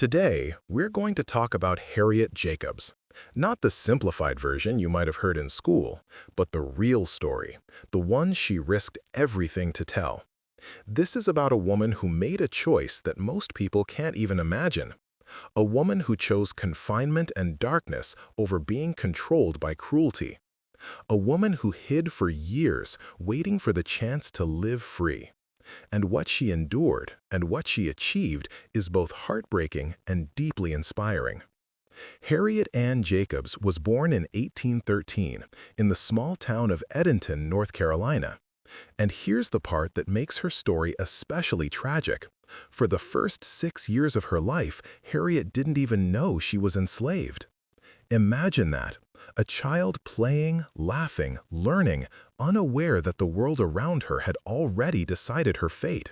Today, we're going to talk about Harriet Jacobs. Not the simplified version you might have heard in school, but the real story, the one she risked everything to tell. This is about a woman who made a choice that most people can't even imagine. A woman who chose confinement and darkness over being controlled by cruelty. A woman who hid for years, waiting for the chance to live free. And what she endured and what she achieved is both heartbreaking and deeply inspiring. Harriet Ann Jacobs was born in 1813 in the small town of Edenton, North Carolina. And here's the part that makes her story especially tragic. For the first 6 years of her life, Harriet didn't even know she was enslaved. Imagine that, a child playing, laughing, learning, unaware that the world around her had already decided her fate.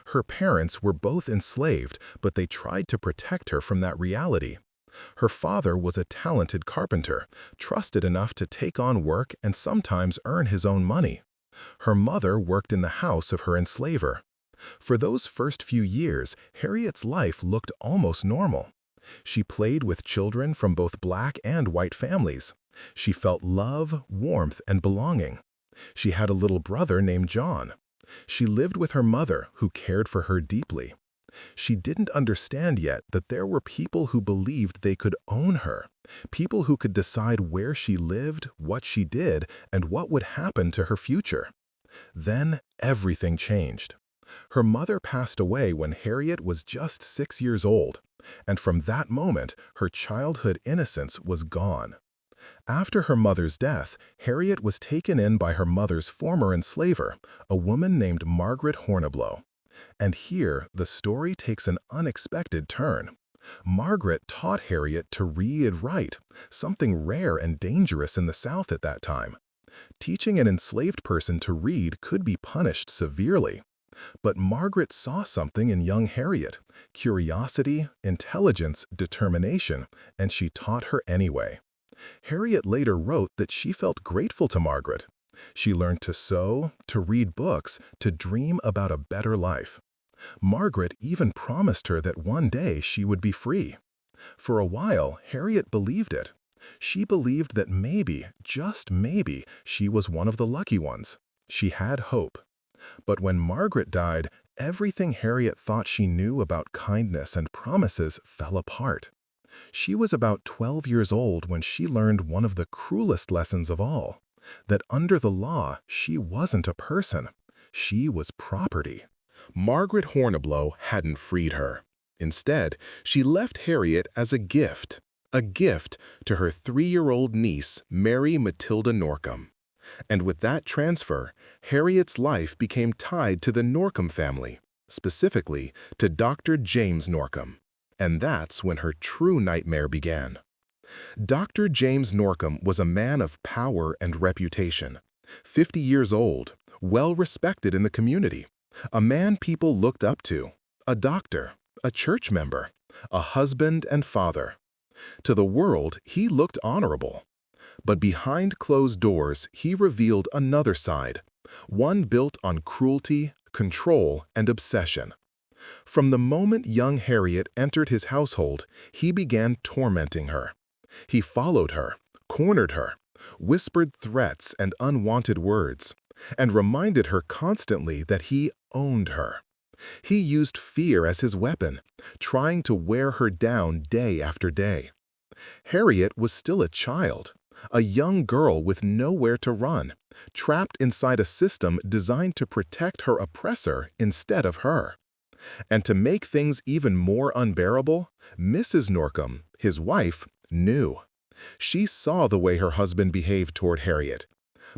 Her parents were both enslaved, but they tried to protect her from that reality. Her father was a talented carpenter, trusted enough to take on work and sometimes earn his own money. Her mother worked in the house of her enslaver. For those first few years, Harriet's life looked almost normal. She played with children from both black and white families. She felt love, warmth, and belonging. She had a little brother named John. She lived with her mother, who cared for her deeply. She didn't understand yet that there were people who believed they could own her, people who could decide where she lived, what she did, and what would happen to her future. Then everything changed. Her mother passed away when Harriet was just 6 years old, and from that moment, her childhood innocence was gone. After her mother's death, Harriet was taken in by her mother's former enslaver, a woman named Margaret Horniblow. And here, the story takes an unexpected turn. Margaret taught Harriet to read and write, something rare and dangerous in the South at that time. Teaching an enslaved person to read could be punished severely. But Margaret saw something in young Harriet, curiosity, intelligence, determination, and she taught her anyway. Harriet later wrote that she felt grateful to Margaret. She learned to sew, to read books, to dream about a better life. Margaret even promised her that one day she would be free. For a while, Harriet believed it. She believed that maybe, just maybe, she was one of the lucky ones. She had hope. But when Margaret died, everything Harriet thought she knew about kindness and promises fell apart. She was about 12 years old when she learned one of the cruelest lessons of all, that under the law, she wasn't a person. She was property. Margaret Horniblow hadn't freed her. Instead, she left Harriet as a gift to her 3-year-old niece, Mary Matilda Norcom. And with that transfer, Harriet's life became tied to the Norcom family, specifically to Dr. James Norcom. And that's when her true nightmare began. Dr. James Norcom was a man of power and reputation, 50 years old, well respected in the community, a man people looked up to, a doctor, a church member, a husband and father. To the world, he looked honorable. But behind closed doors, he revealed another side, one built on cruelty, control, and obsession. From the moment young Harriet entered his household, he began tormenting her. He followed her, cornered her, whispered threats and unwanted words, and reminded her constantly that he owned her. He used fear as his weapon, trying to wear her down day after day. Harriet was still a child, a young girl with nowhere to run, trapped inside a system designed to protect her oppressor instead of her. And to make things even more unbearable, Mrs. Norcom, his wife, knew. She saw the way her husband behaved toward Harriet.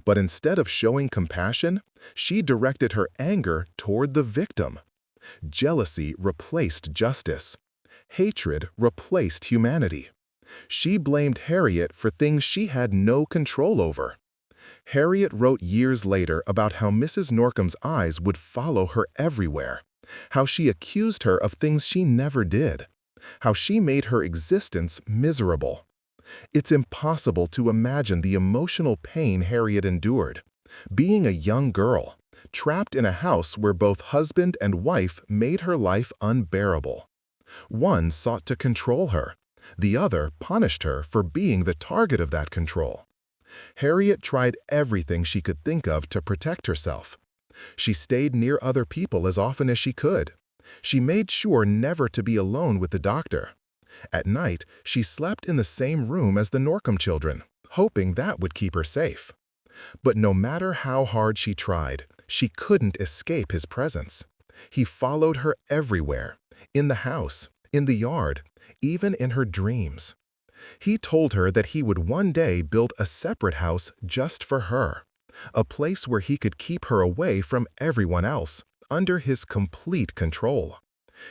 But instead of showing compassion, she directed her anger toward the victim. Jealousy replaced justice. Hatred replaced humanity. She blamed Harriet for things she had no control over. Harriet wrote years later about how Mrs. Norcom's eyes would follow her everywhere, how she accused her of things she never did, how she made her existence miserable. It's impossible to imagine the emotional pain Harriet endured, being a young girl, trapped in a house where both husband and wife made her life unbearable. One sought to control her. The other punished her for being the target of that control. Harriet tried everything she could think of to protect herself. She stayed near other people as often as she could. She made sure never to be alone with the doctor. At night, she slept in the same room as the Norcom children, hoping that would keep her safe. But no matter how hard she tried, she couldn't escape his presence. He followed her everywhere, in the house, in the yard, even in her dreams. He told her that he would one day build a separate house just for her, a place where he could keep her away from everyone else, under his complete control.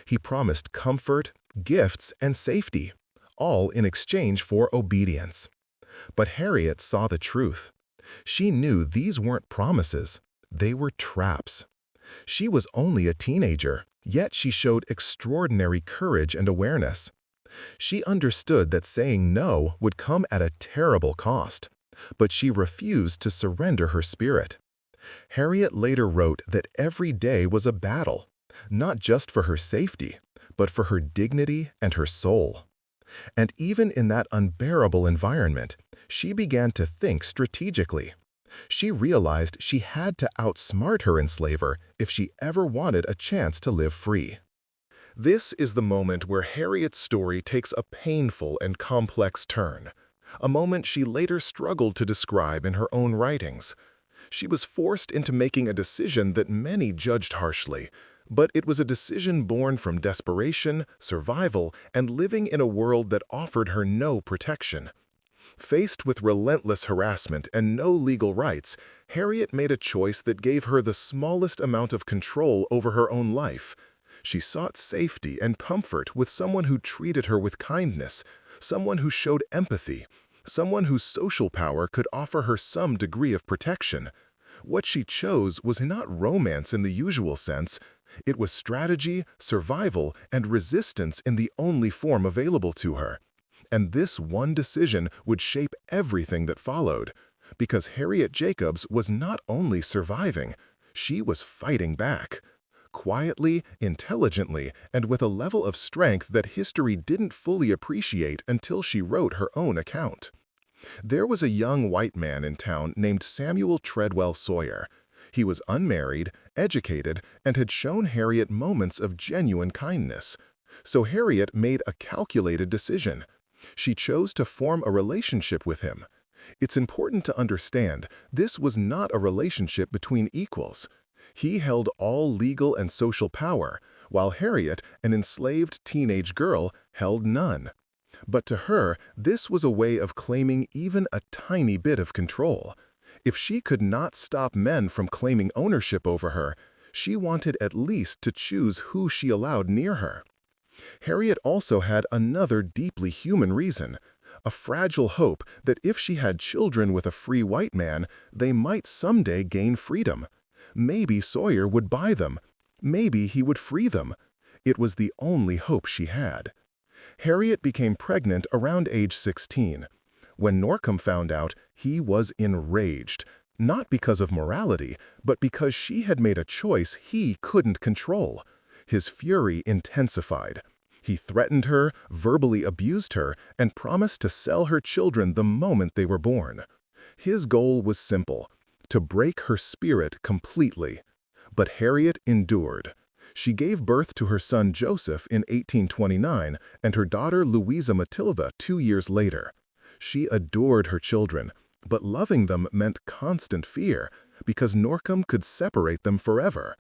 He promised comfort, gifts, and safety, all in exchange for obedience. But Harriet saw the truth. She knew these weren't promises, they were traps. She was only a teenager, yet she showed extraordinary courage and awareness. She understood that saying no would come at a terrible cost, but she refused to surrender her spirit. Harriet later wrote that every day was a battle, not just for her safety, but for her dignity and her soul. And even in that unbearable environment, she began to think strategically. She realized she had to outsmart her enslaver if she ever wanted a chance to live free. This is the moment where Harriet's story takes a painful and complex turn, a moment she later struggled to describe in her own writings. She was forced into making a decision that many judged harshly, but it was a decision born from desperation, survival, and living in a world that offered her no protection. Faced with relentless harassment and no legal rights, Harriet made a choice that gave her the smallest amount of control over her own life. She sought safety and comfort with someone who treated her with kindness, someone who showed empathy, someone whose social power could offer her some degree of protection. What she chose was not romance in the usual sense. It was strategy, survival, and resistance in the only form available to her. And this one decision would shape everything that followed, because Harriet Jacobs was not only surviving, she was fighting back. Quietly, intelligently, and with a level of strength that history didn't fully appreciate until she wrote her own account. There was a young white man in town named Samuel Treadwell Sawyer. He was unmarried, educated, and had shown Harriet moments of genuine kindness. So Harriet made a calculated decision. She chose to form a relationship with him. It's important to understand this was not a relationship between equals. He held all legal and social power, while Harriet, an enslaved teenage girl, held none. But to her, this was a way of claiming even a tiny bit of control. If she could not stop men from claiming ownership over her, she wanted at least to choose who she allowed near her. Harriet also had another deeply human reason, a fragile hope that if she had children with a free white man, they might someday gain freedom. Maybe Sawyer would buy them. Maybe he would free them. It was the only hope she had. Harriet became pregnant around age 16. When Norcom found out, he was enraged, not because of morality, but because she had made a choice he couldn't control. His fury intensified. He threatened her, verbally abused her, and promised to sell her children the moment they were born. His goal was simple: to break her spirit completely. But Harriet endured. She gave birth to her son Joseph in 1829 and her daughter Louisa Matilda 2 years later. She adored her children, but loving them meant constant fear, because Norcom could separate them forever.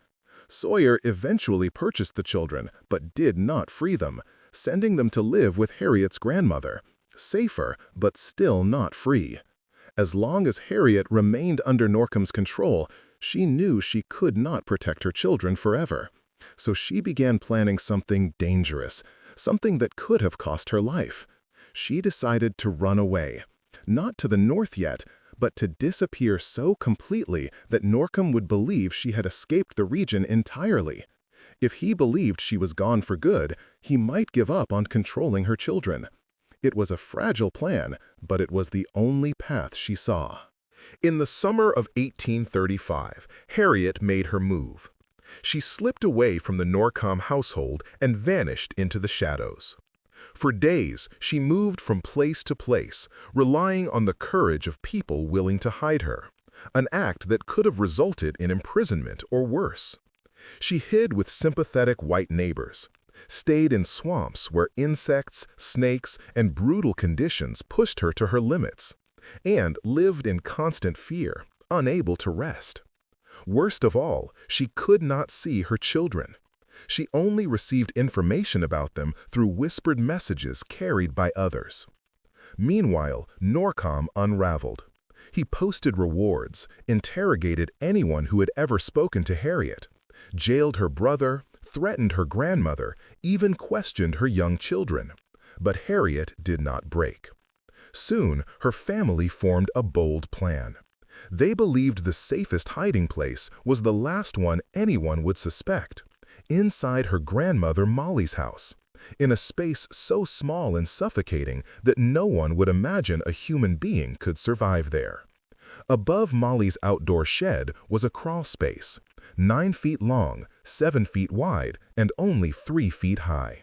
Sawyer eventually purchased the children, but did not free them, sending them to live with Harriet's grandmother, safer, but still not free. As long as Harriet remained under Norcom's control, she knew she could not protect her children forever. So she began planning something dangerous, something that could have cost her life. She decided to run away, not to the north yet, but to disappear so completely that Norcom would believe she had escaped the region entirely. If he believed she was gone for good, he might give up on controlling her children. It was a fragile plan, but it was the only path she saw. In the summer of 1835, Harriet made her move. She slipped away from the Norcom household and vanished into the shadows. For days, she moved from place to place, relying on the courage of people willing to hide her, an act that could have resulted in imprisonment or worse. She hid with sympathetic white neighbors, stayed in swamps where insects, snakes, and brutal conditions pushed her to her limits, and lived in constant fear, unable to rest. Worst of all, she could not see her children. She only received information about them through whispered messages carried by others. Meanwhile, Norcom unraveled. He posted rewards, interrogated anyone who had ever spoken to Harriet, jailed her brother, threatened her grandmother, even questioned her young children. But Harriet did not break. Soon, her family formed a bold plan. They believed the safest hiding place was the last one anyone would suspect, inside her grandmother Molly's house, in a space so small and suffocating that no one would imagine a human being could survive there. Above Molly's outdoor shed was a crawl space, 9 feet long, 7 feet wide, and only 3 feet high.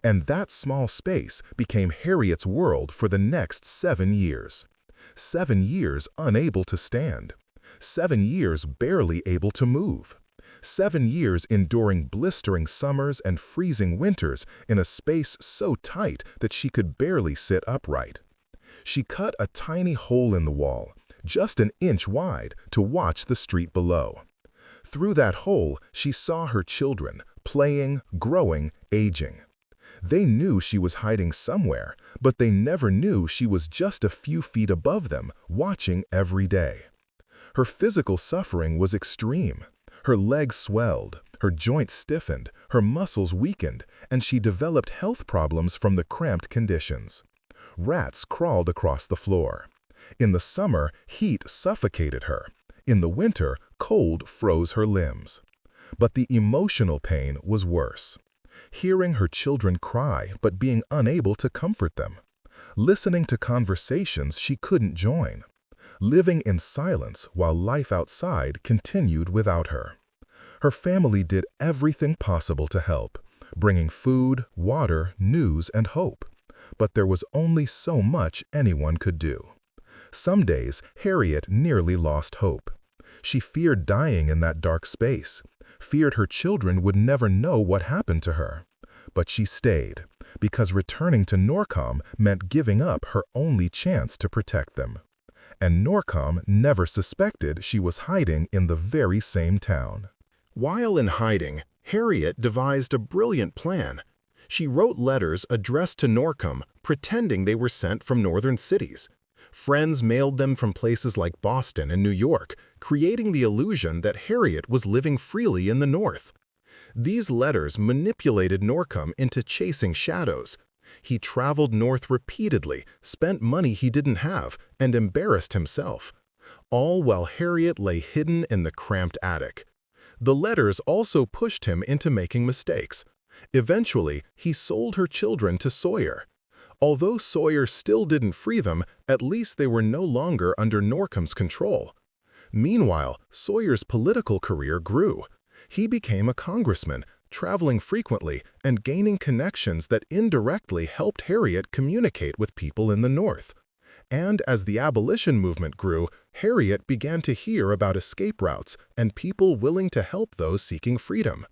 And that small space became Harriet's world for the next 7 years. 7 years unable to stand. 7 years barely able to move. 7 years enduring blistering summers and freezing winters in a space so tight that she could barely sit upright. She cut a tiny hole in the wall, just an inch wide, to watch the street below. Through that hole, she saw her children, playing, growing, aging. They knew she was hiding somewhere, but they never knew she was just a few feet above them, watching every day. Her physical suffering was extreme. Her legs swelled, her joints stiffened, her muscles weakened, and she developed health problems from the cramped conditions. Rats crawled across the floor. In the summer, heat suffocated her. In the winter, cold froze her limbs. But the emotional pain was worse. Hearing her children cry but being unable to comfort them. Listening to conversations she couldn't join. Living in silence while life outside continued without her. Her family did everything possible to help, bringing food, water, news, and hope. But there was only so much anyone could do. Some days, Harriet nearly lost hope. She feared dying in that dark space, feared her children would never know what happened to her. But she stayed, because returning to Norcom meant giving up her only chance to protect them. And Norcom never suspected she was hiding in the very same town. While in hiding, Harriet devised a brilliant plan. She wrote letters addressed to Norcom, pretending they were sent from northern cities. Friends mailed them from places like Boston and New York, creating the illusion that Harriet was living freely in the North. These letters manipulated Norcom into chasing shadows. He traveled north repeatedly, spent money he didn't have, and embarrassed himself, all while Harriet lay hidden in the cramped attic. The letters also pushed him into making mistakes. Eventually, he sold her children to Sawyer. Although Sawyer still didn't free them, at least they were no longer under Norcom's control. Meanwhile, Sawyer's political career grew. He became a congressman, traveling frequently and gaining connections that indirectly helped Harriet communicate with people in the North. And as the abolition movement grew, Harriet began to hear about escape routes and people willing to help those seeking freedom.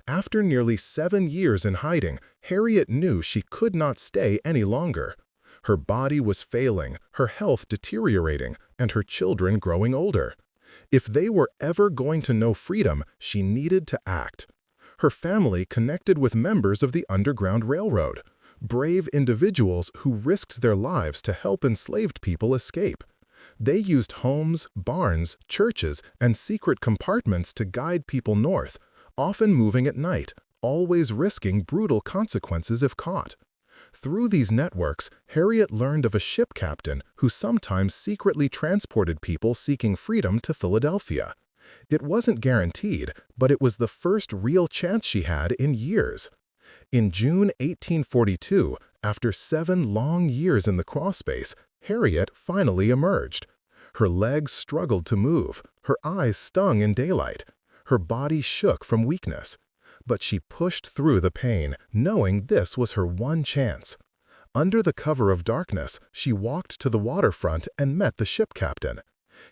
After nearly 7 years in hiding, Harriet knew she could not stay any longer. Her body was failing, her health deteriorating, and her children growing older. If they were ever going to know freedom, she needed to act. Her family connected with members of the Underground Railroad, brave individuals who risked their lives to help enslaved people escape. They used homes, barns, churches, and secret compartments to guide people north, often moving at night, always risking brutal consequences if caught. Through these networks, Harriet learned of a ship captain who sometimes secretly transported people seeking freedom to Philadelphia. It wasn't guaranteed, but it was the first real chance she had in years. In June 1842, after 7 long years in the crawlspace, Harriet finally emerged. Her legs struggled to move, her eyes stung in daylight. Her body shook from weakness. But she pushed through the pain, knowing this was her one chance. Under the cover of darkness, she walked to the waterfront and met the ship captain.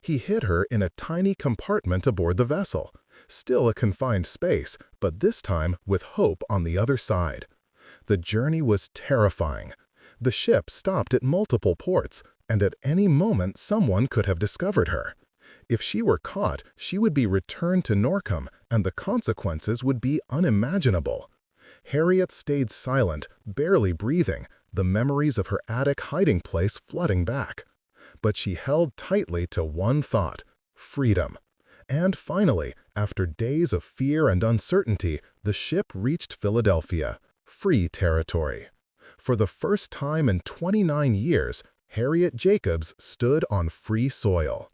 He hid her in a tiny compartment aboard the vessel, still a confined space, but this time with hope on the other side. The journey was terrifying. The ship stopped at multiple ports, and at any moment someone could have discovered her. If she were caught, she would be returned to Norcom, and the consequences would be unimaginable. Harriet stayed silent, barely breathing, the memories of her attic hiding place flooding back. But she held tightly to one thought: freedom. And finally, after days of fear and uncertainty, the ship reached Philadelphia, free territory. For the first time in 29 years, Harriet Jacobs stood on free soil.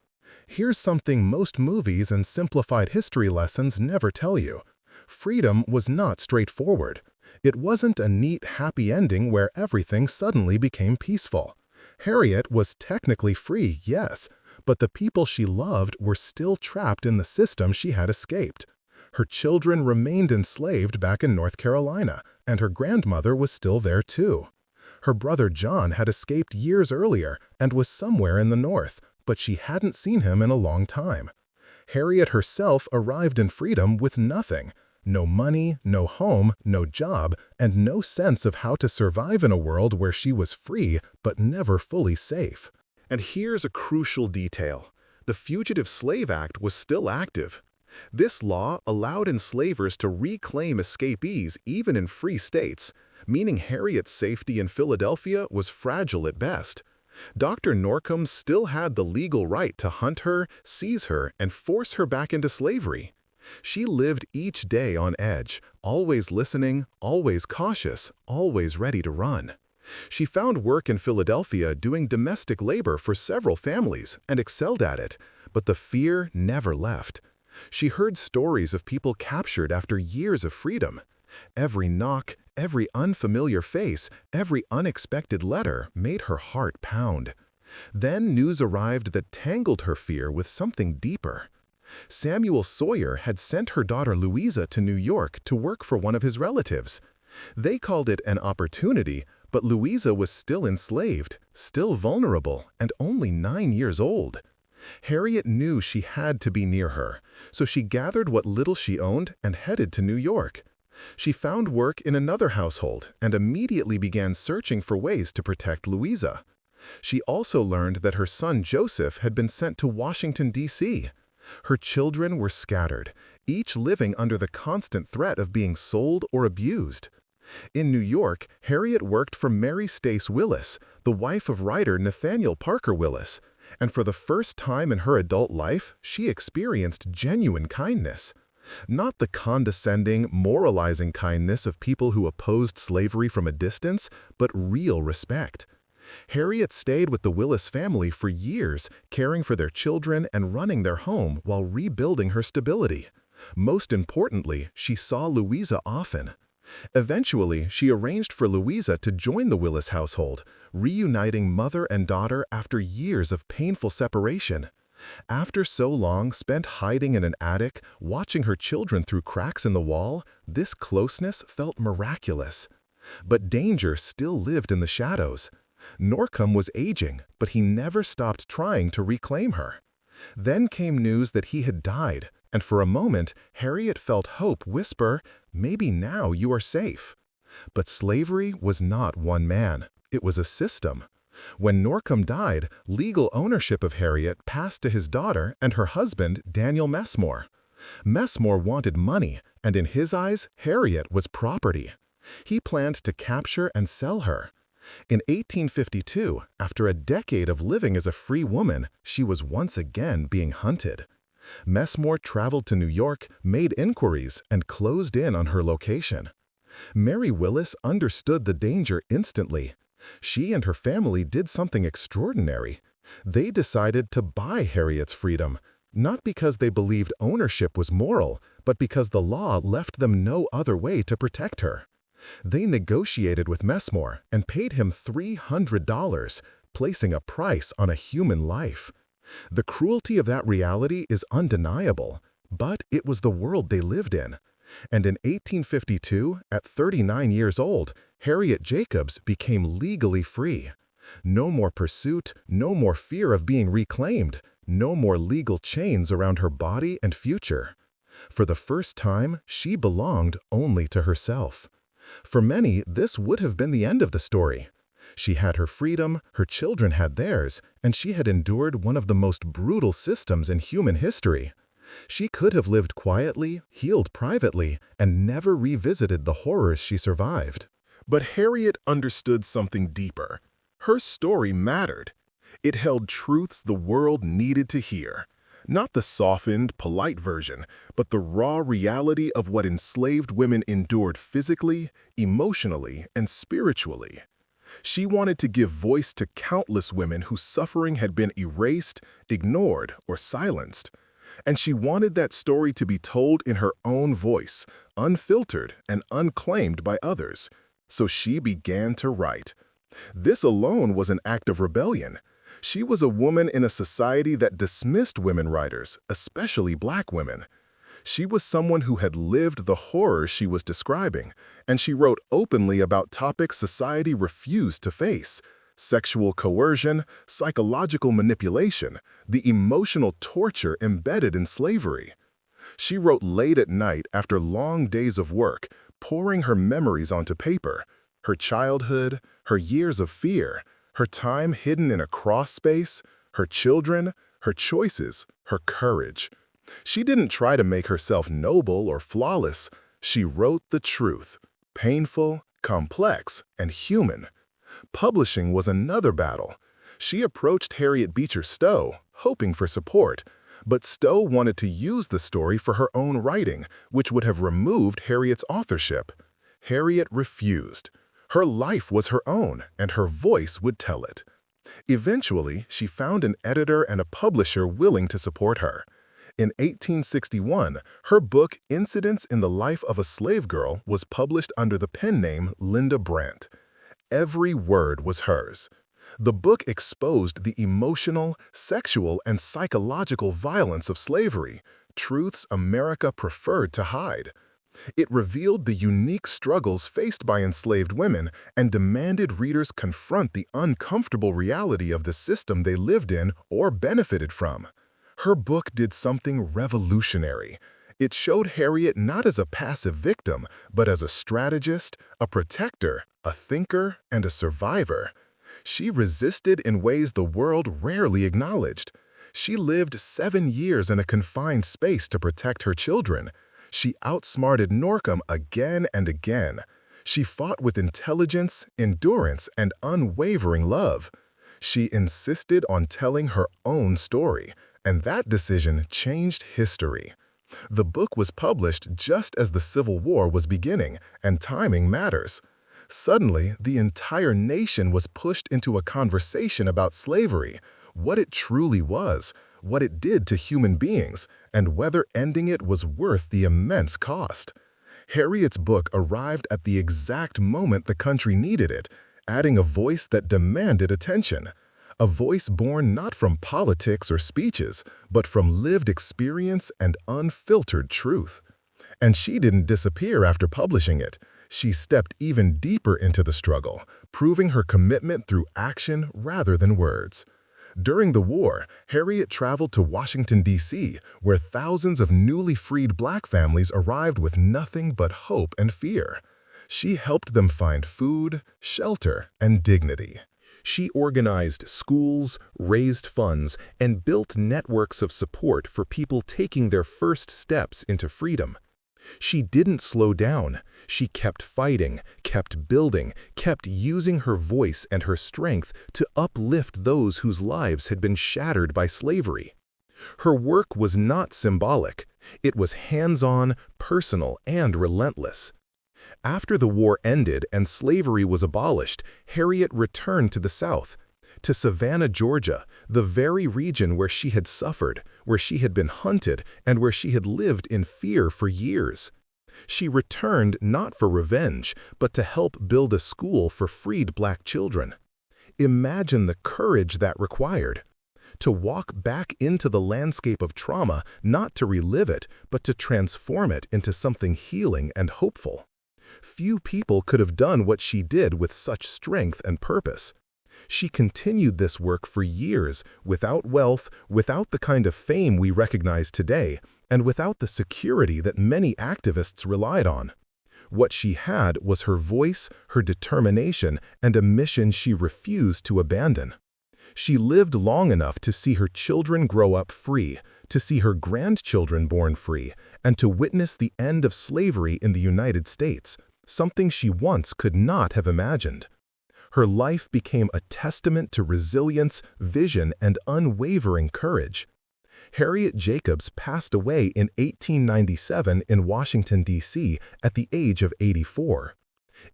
Here's something most movies and simplified history lessons never tell you. Freedom was not straightforward. It wasn't a neat, happy ending where everything suddenly became peaceful. Harriet was technically free, yes, but the people she loved were still trapped in the system she had escaped. Her children remained enslaved back in North Carolina, and her grandmother was still there too. Her brother John had escaped years earlier and was somewhere in the North, but she hadn't seen him in a long time. Harriet herself arrived in freedom with nothing. No money, no home, no job, and no sense of how to survive in a world where she was free but never fully safe. And here's a crucial detail. The Fugitive Slave Act was still active. This law allowed enslavers to reclaim escapees even in free states, meaning Harriet's safety in Philadelphia was fragile at best. Dr. Norcom still had the legal right to hunt her, seize her, and force her back into slavery. She lived each day on edge, always listening, always cautious, always ready to run. She found work in Philadelphia doing domestic labor for several families and excelled at it, but the fear never left. She heard stories of people captured after years of freedom. Every knock, every unfamiliar face, every unexpected letter made her heart pound. Then news arrived that tangled her fear with something deeper. Samuel Sawyer had sent her daughter Louisa to New York to work for one of his relatives. They called it an opportunity, but Louisa was still enslaved, still vulnerable, and only 9 years old. Harriet knew she had to be near her, so she gathered what little she owned and headed to New York. She found work in another household and immediately began searching for ways to protect Louisa. She also learned that her son Joseph had been sent to Washington, D.C. Her children were scattered, each living under the constant threat of being sold or abused. In New York, Harriet worked for Mary Stace Willis, the wife of writer Nathaniel Parker Willis, and for the first time in her adult life, she experienced genuine kindness. Not the condescending, moralizing kindness of people who opposed slavery from a distance, but real respect. Harriet stayed with the Willis family for years, caring for their children and running their home while rebuilding her stability. Most importantly, she saw Louisa often. Eventually, she arranged for Louisa to join the Willis household, reuniting mother and daughter after years of painful separation. After so long spent hiding in an attic, watching her children through cracks in the wall, this closeness felt miraculous. But danger still lived in the shadows. Norcom was aging, but he never stopped trying to reclaim her. Then came news that he had died, and for a moment, Harriet felt hope whisper, "Maybe now you are safe." But slavery was not one man. It was a system. When Norcom died, legal ownership of Harriet passed to his daughter and her husband, Daniel Messmore. Messmore wanted money, and in his eyes, Harriet was property. He planned to capture and sell her. In 1852, after a decade of living as a free woman, she was once again being hunted. Messmore traveled to New York, made inquiries, and closed in on her location. Mary Willis understood the danger instantly. She and her family did something extraordinary. They decided to buy Harriet's freedom, not because they believed ownership was moral, but because the law left them no other way to protect her. They negotiated with Messmore and paid him $300, placing a price on a human life. The cruelty of that reality is undeniable. But it was the world they lived in. And in 1852, at 39 years old, Harriet Jacobs became legally free. No more pursuit, no more fear of being reclaimed, no more legal chains around her body and future. For the first time, she belonged only to herself. For many, this would have been the end of the story. She had her freedom, her children had theirs, and she had endured one of the most brutal systems in human history. She could have lived quietly, healed privately, and never revisited the horrors she survived. But Harriet understood something deeper. Her story mattered. It held truths the world needed to hear. Not the softened, polite version, but the raw reality of what enslaved women endured physically, emotionally, and spiritually. She wanted to give voice to countless women whose suffering had been erased, ignored, or silenced. And she wanted that story to be told in her own voice, unfiltered and unclaimed by others. So she began to write. This alone was an act of rebellion. She was a woman in a society that dismissed women writers, especially Black women. She was someone who had lived the horrors she was describing, and she wrote openly about topics society refused to face: sexual coercion, psychological manipulation, the emotional torture embedded in slavery. She wrote late at night after long days of work, pouring her memories onto paper, her childhood, her years of fear, her time hidden in a cross space, her children, her choices, her courage. She didn't try to make herself noble or flawless. She wrote the truth, painful, complex, and human. Publishing was another battle. She approached Harriet Beecher Stowe, hoping for support, but Stowe wanted to use the story for her own writing, which would have removed Harriet's authorship. Harriet refused. Her life was her own, and her voice would tell it. Eventually, she found an editor and a publisher willing to support her. In 1861, her book Incidents in the Life of a Slave Girl was published under the pen name Linda Brant. Every word was hers. The book exposed the emotional, sexual, and psychological violence of slavery, truths America preferred to hide. It revealed the unique struggles faced by enslaved women and demanded readers confront the uncomfortable reality of the system they lived in or benefited from. Her book did something revolutionary. It showed Harriet not as a passive victim, but as a strategist, a protector, a thinker, and a survivor. She resisted in ways the world rarely acknowledged. She lived 7 years in a confined space to protect her children. She outsmarted Norcom again and again. She fought with intelligence, endurance, and unwavering love. She insisted on telling her own story, and that decision changed history. The book was published just as the Civil War was beginning, and timing matters. Suddenly, the entire nation was pushed into a conversation about slavery, what it truly was, what it did to human beings, and whether ending it was worth the immense cost. Harriet's book arrived at the exact moment the country needed it, adding a voice that demanded attention. A voice born not from politics or speeches, but from lived experience and unfiltered truth. And she didn't disappear after publishing it. She stepped even deeper into the struggle, proving her commitment through action rather than words. During the war, Harriet traveled to Washington, D.C., where thousands of newly freed Black families arrived with nothing but hope and fear. She helped them find food, shelter, and dignity. She organized schools, raised funds, and built networks of support for people taking their first steps into freedom. She didn't slow down. She kept fighting, kept building, kept using her voice and her strength to uplift those whose lives had been shattered by slavery. Her work was not symbolic. It was hands-on, personal, and relentless. After the war ended and slavery was abolished, Harriet returned to the South, to Savannah, Georgia, the very region where she had suffered, where she had been hunted, and where she had lived in fear for years. She returned not for revenge, but to help build a school for freed Black children. Imagine the courage that required. To walk back into the landscape of trauma, not to relive it, but to transform it into something healing and hopeful. Few people could have done what she did with such strength and purpose. She continued this work for years, without wealth, without the kind of fame we recognize today, and without the security that many activists relied on. What she had was her voice, her determination, and a mission she refused to abandon. She lived long enough to see her children grow up free, to see her grandchildren born free, and to witness the end of slavery in the United States, something she once could not have imagined. Her life became a testament to resilience, vision, and unwavering courage. Harriet Jacobs passed away in 1897 in Washington, D.C. at the age of 84.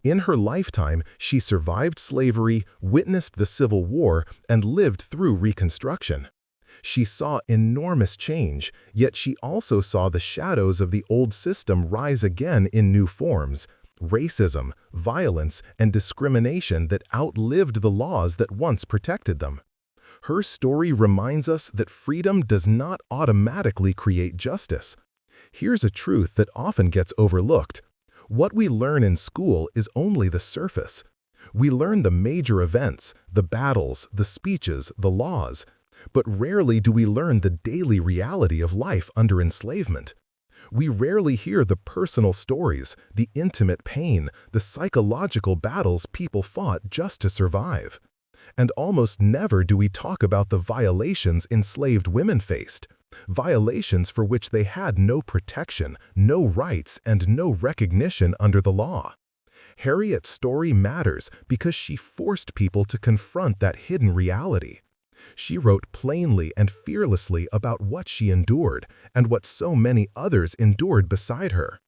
In her lifetime, she survived slavery, witnessed the Civil War, and lived through Reconstruction. She saw enormous change, yet she also saw the shadows of the old system rise again in new forms: racism, violence, and discrimination that outlived the laws that once protected them. Her story reminds us that freedom does not automatically create justice. Here's a truth that often gets overlooked. What we learn in school is only the surface. We learn the major events, the battles, the speeches, the laws, but rarely do we learn the daily reality of life under enslavement. We rarely hear the personal stories, the intimate pain, the psychological battles people fought just to survive. And almost never do we talk about the violations enslaved women faced, violations for which they had no protection, no rights, and no recognition under the law. Harriet's story matters because she forced people to confront that hidden reality. She wrote plainly and fearlessly about what she endured and what so many others endured beside her.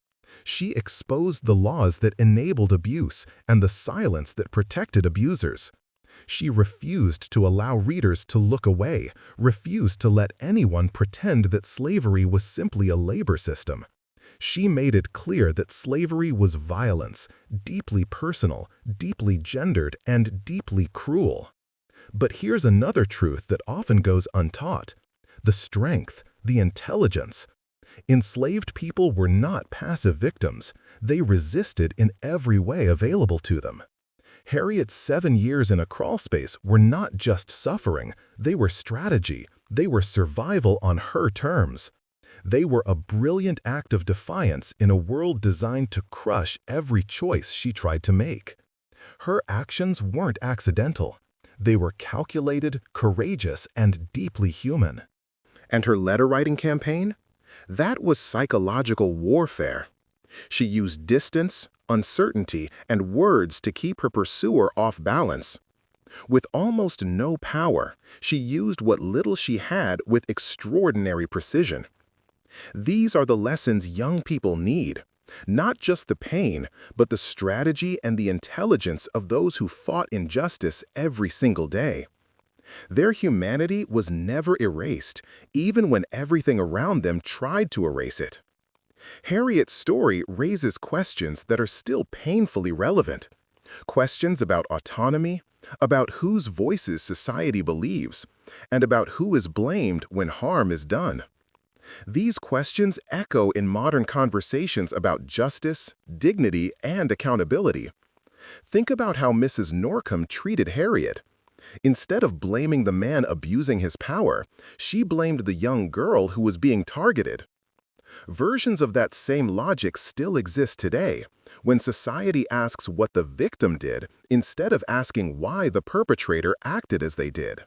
She exposed the laws that enabled abuse and the silence that protected abusers. She refused to allow readers to look away, refused to let anyone pretend that slavery was simply a labor system. She made it clear that slavery was violence, deeply personal, deeply gendered, and deeply cruel. But here's another truth that often goes untaught: the strength, the intelligence. Enslaved people were not passive victims. They resisted in every way available to them. Harriet's 7 years in a crawlspace were not just suffering, they were strategy, they were survival on her terms. They were a brilliant act of defiance in a world designed to crush every choice she tried to make. Her actions weren't accidental. They were calculated, courageous, and deeply human. And her letter-writing campaign? That was psychological warfare. She used distance, uncertainty, and words to keep her pursuer off balance. With almost no power, she used what little she had with extraordinary precision. These are the lessons young people need, not just the pain, but the strategy and the intelligence of those who fought injustice every single day. Their humanity was never erased, even when everything around them tried to erase it. Harriet's story raises questions that are still painfully relevant. Questions about autonomy, about whose voices society believes, and about who is blamed when harm is done. These questions echo in modern conversations about justice, dignity, and accountability. Think about how Mrs. Norcom treated Harriet. Instead of blaming the man abusing his power, she blamed the young girl who was being targeted. Versions of that same logic still exist today, when society asks what the victim did instead of asking why the perpetrator acted as they did.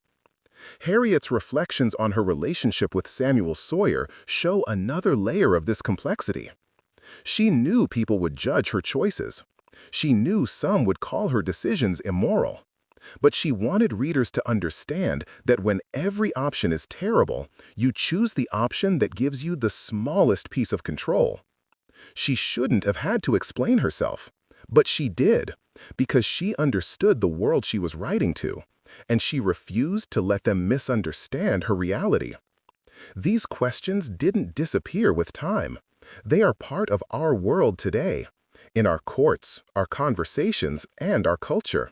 Harriet's reflections on her relationship with Samuel Sawyer show another layer of this complexity. She knew people would judge her choices. She knew some would call her decisions immoral. But she wanted readers to understand that when every option is terrible, you choose the option that gives you the smallest piece of control. She shouldn't have had to explain herself, but she did, because she understood the world she was writing to, and she refused to let them misunderstand her reality. These questions didn't disappear with time. They are part of our world today, in our courts, our conversations, and our culture.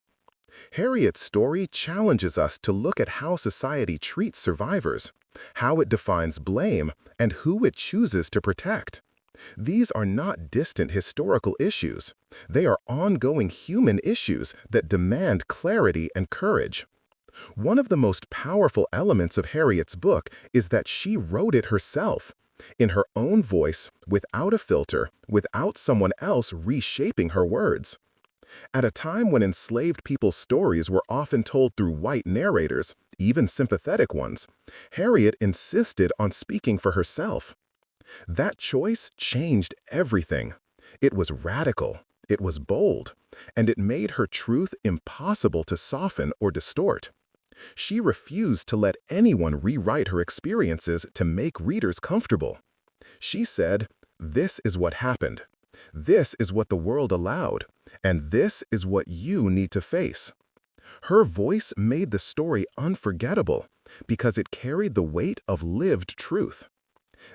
Harriet's story challenges us to look at how society treats survivors, how it defines blame, and who it chooses to protect. These are not distant historical issues. They are ongoing human issues that demand clarity and courage. One of the most powerful elements of Harriet's book is that she wrote it herself, in her own voice, without a filter, without someone else reshaping her words. At a time when enslaved people's stories were often told through white narrators, even sympathetic ones, Harriet insisted on speaking for herself. That choice changed everything. It was radical, it was bold, and it made her truth impossible to soften or distort. She refused to let anyone rewrite her experiences to make readers comfortable. She said, "This is what happened. This is what the world allowed, and this is what you need to face." Her voice made the story unforgettable because it carried the weight of lived truth.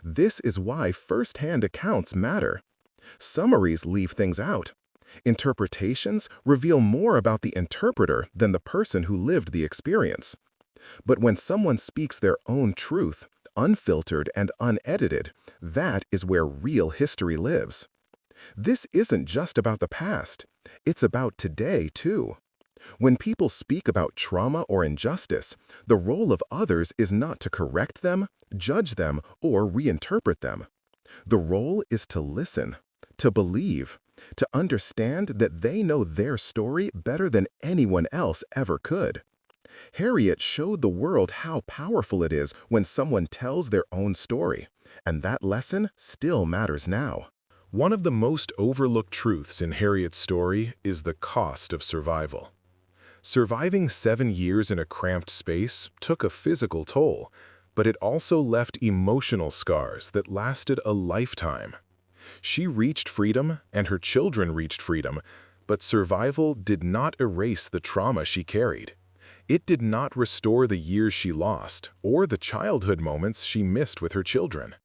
This is why first-hand accounts matter. Summaries leave things out. Interpretations reveal more about the interpreter than the person who lived the experience. But when someone speaks their own truth, unfiltered and unedited, that is where real history lives. This isn't just about the past. It's about today, too. When people speak about trauma or injustice, the role of others is not to correct them, judge them, or reinterpret them. The role is to listen, to believe, to understand that they know their story better than anyone else ever could. Harriet showed the world how powerful it is when someone tells their own story, and that lesson still matters now. One of the most overlooked truths in Harriet's story is the cost of survival. Surviving 7 years in a cramped space took a physical toll, but it also left emotional scars that lasted a lifetime. She reached freedom, and her children reached freedom, but survival did not erase the trauma she carried. It did not restore the years she lost, or the childhood moments she missed with her children.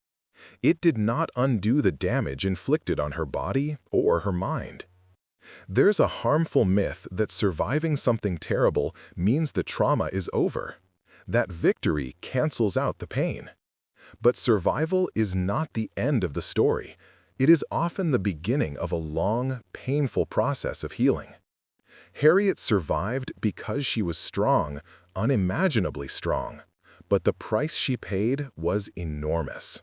It did not undo the damage inflicted on her body or her mind. There's a harmful myth that surviving something terrible means the trauma is over, that victory cancels out the pain. But survival is not the end of the story. It is often the beginning of a long, painful process of healing. Harriet survived because she was strong, unimaginably strong, but the price she paid was enormous.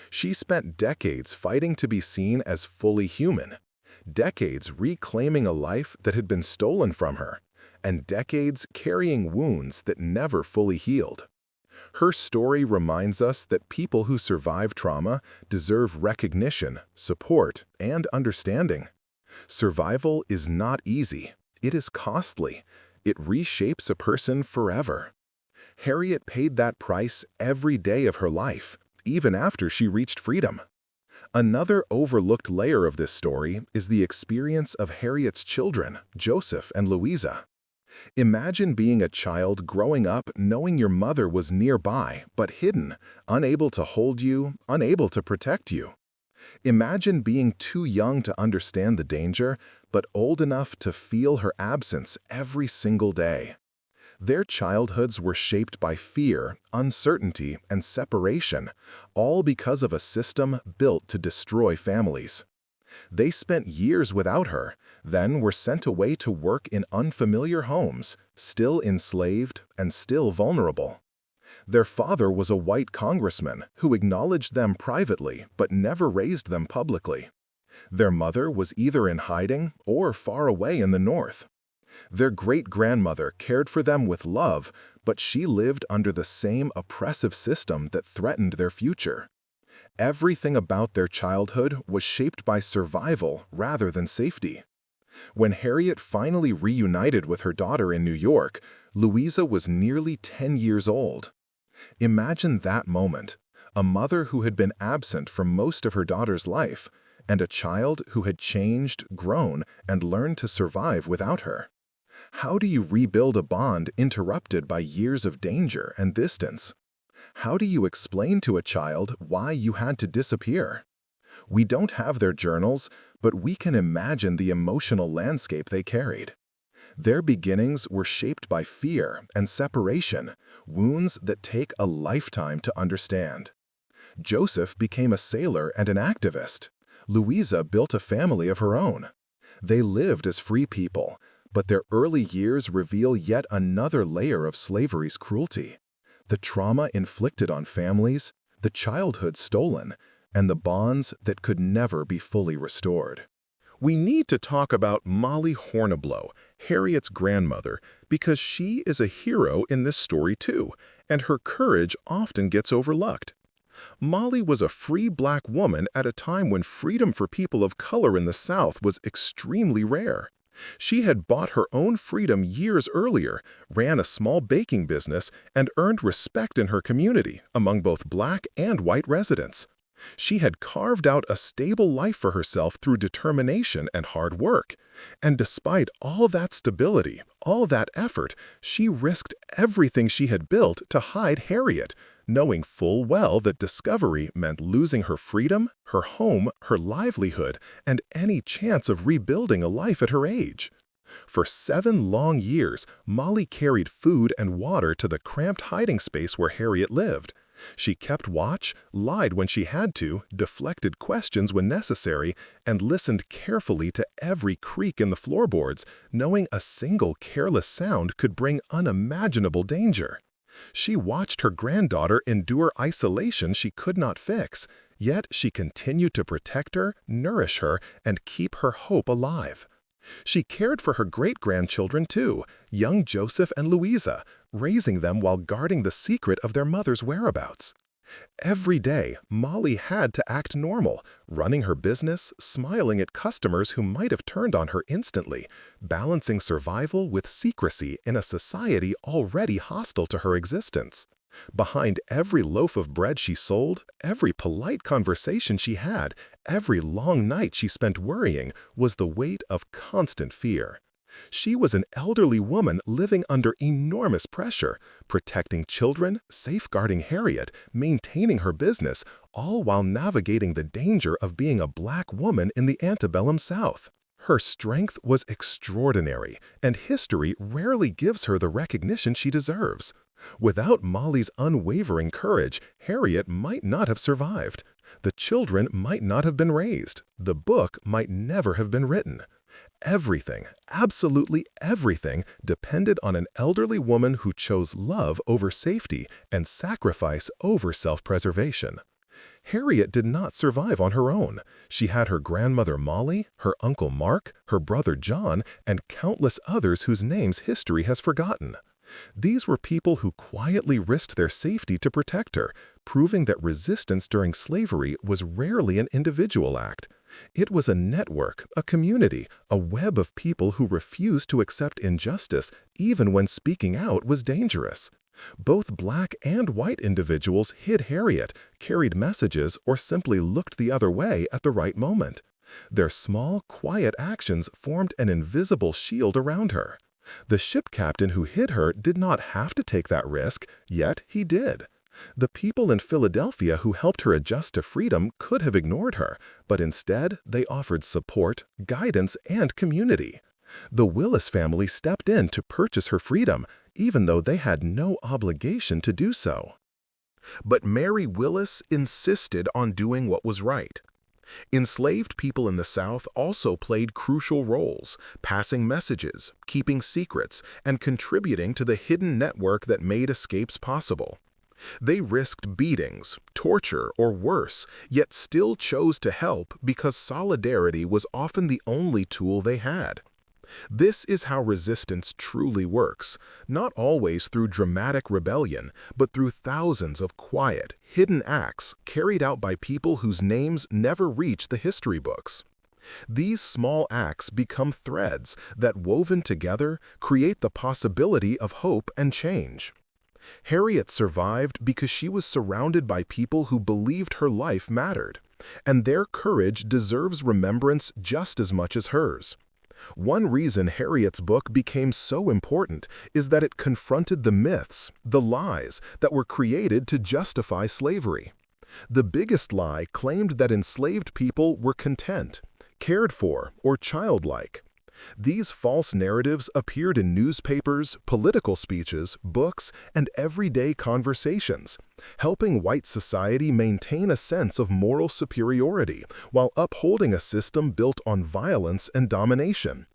She spent decades fighting to be seen as fully human, decades reclaiming a life that had been stolen from her, and decades carrying wounds that never fully healed. Her story reminds us that people who survive trauma deserve recognition, support, and understanding. Survival is not easy. It is costly. It reshapes a person forever. Harriet paid that price every day of her life, even after she reached freedom. Another overlooked layer of this story is the experience of Harriet's children, Joseph and Louisa. Imagine being a child growing up knowing your mother was nearby but hidden, unable to hold you, unable to protect you. Imagine being too young to understand the danger, but old enough to feel her absence every single day. Their childhoods were shaped by fear, uncertainty, and separation, all because of a system built to destroy families. They spent years without her, then were sent away to work in unfamiliar homes, still enslaved and still vulnerable. Their father was a white congressman who acknowledged them privately but never raised them publicly. Their mother was either in hiding or far away in the north. Their great-grandmother cared for them with love, but she lived under the same oppressive system that threatened their future. Everything about their childhood was shaped by survival rather than safety. When Harriet finally reunited with her daughter in New York, Louisa was nearly 10 years old. Imagine that moment, a mother who had been absent from most of her daughter's life, and a child who had changed, grown, and learned to survive without her. How do you rebuild a bond interrupted by years of danger and distance? How do you explain to a child why you had to disappear? We don't have their journals, but we can imagine the emotional landscape they carried. Their beginnings were shaped by fear and separation, wounds that take a lifetime to understand. Joseph became a sailor and an activist. Louisa built a family of her own. They lived as free people, but their early years reveal yet another layer of slavery's cruelty. The trauma inflicted on families, the childhood stolen, and the bonds that could never be fully restored. We need to talk about Molly Horniblow, Harriet's grandmother, because she is a hero in this story too, and her courage often gets overlooked. Molly was a free black woman at a time when freedom for people of color in the South was extremely rare. She had bought her own freedom years earlier, ran a small baking business, and earned respect in her community among both black and white residents. She had carved out a stable life for herself through determination and hard work. And despite all that stability, all that effort, she risked everything she had built to hide Harriet, knowing full well that discovery meant losing her freedom, her home, her livelihood, and any chance of rebuilding a life at her age. For 7 long years, Molly carried food and water to the cramped hiding space where Harriet lived. She kept watch, lied when she had to, deflected questions when necessary, and listened carefully to every creak in the floorboards, knowing a single careless sound could bring unimaginable danger. She watched her granddaughter endure isolation she could not fix, yet she continued to protect her, nourish her, and keep her hope alive. She cared for her great-grandchildren too, young Joseph and Louisa, raising them while guarding the secret of their mother's whereabouts. Every day, Molly had to act normal, running her business, smiling at customers who might have turned on her instantly, balancing survival with secrecy in a society already hostile to her existence. Behind every loaf of bread she sold, every polite conversation she had, every long night she spent worrying, was the weight of constant fear. She was an elderly woman living under enormous pressure, protecting children, safeguarding Harriet, maintaining her business, all while navigating the danger of being a black woman in the antebellum South. Her strength was extraordinary, and history rarely gives her the recognition she deserves. Without Molly's unwavering courage, Harriet might not have survived. The children might not have been raised. The book might never have been written. Everything, absolutely everything, depended on an elderly woman who chose love over safety and sacrifice over self-preservation. Harriet did not survive on her own. She had her grandmother Molly, her uncle Mark, her brother John, and countless others whose names history has forgotten. These were people who quietly risked their safety to protect her, proving that resistance during slavery was rarely an individual act. It was a network, a community, a web of people who refused to accept injustice even when speaking out was dangerous. Both black and white individuals hid Harriet, carried messages, or simply looked the other way at the right moment. Their small, quiet actions formed an invisible shield around her. The ship captain who hid her did not have to take that risk, yet he did. The people in Philadelphia who helped her adjust to freedom could have ignored her, but instead they offered support, guidance, and community. The Willis family stepped in to purchase her freedom, even though they had no obligation to do so. But Mary Willis insisted on doing what was right. Enslaved people in the South also played crucial roles, passing messages, keeping secrets, and contributing to the hidden network that made escapes possible. They risked beatings, torture, or worse, yet still chose to help because solidarity was often the only tool they had. This is how resistance truly works, not always through dramatic rebellion, but through thousands of quiet, hidden acts carried out by people whose names never reach the history books. These small acts become threads that, woven together, create the possibility of hope and change. Harriet survived because she was surrounded by people who believed her life mattered, and their courage deserves remembrance just as much as hers. One reason Harriet's book became so important is that it confronted the myths, the lies, that were created to justify slavery. The biggest lie claimed that enslaved people were content, cared for, or childlike. These false narratives appeared in newspapers, political speeches, books, and everyday conversations, helping white society maintain a sense of moral superiority while upholding a system built on violence and domination.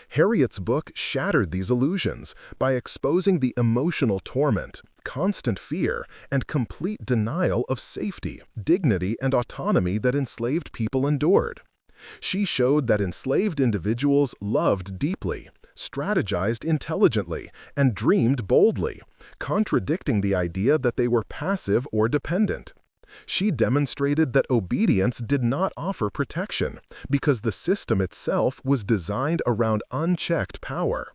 Harriet's book shattered these illusions by exposing the emotional torment, constant fear, and complete denial of safety, dignity, and autonomy that enslaved people endured. She showed that enslaved individuals loved deeply, strategized intelligently, and dreamed boldly, contradicting the idea that they were passive or dependent. She demonstrated that obedience did not offer protection because the system itself was designed around unchecked power.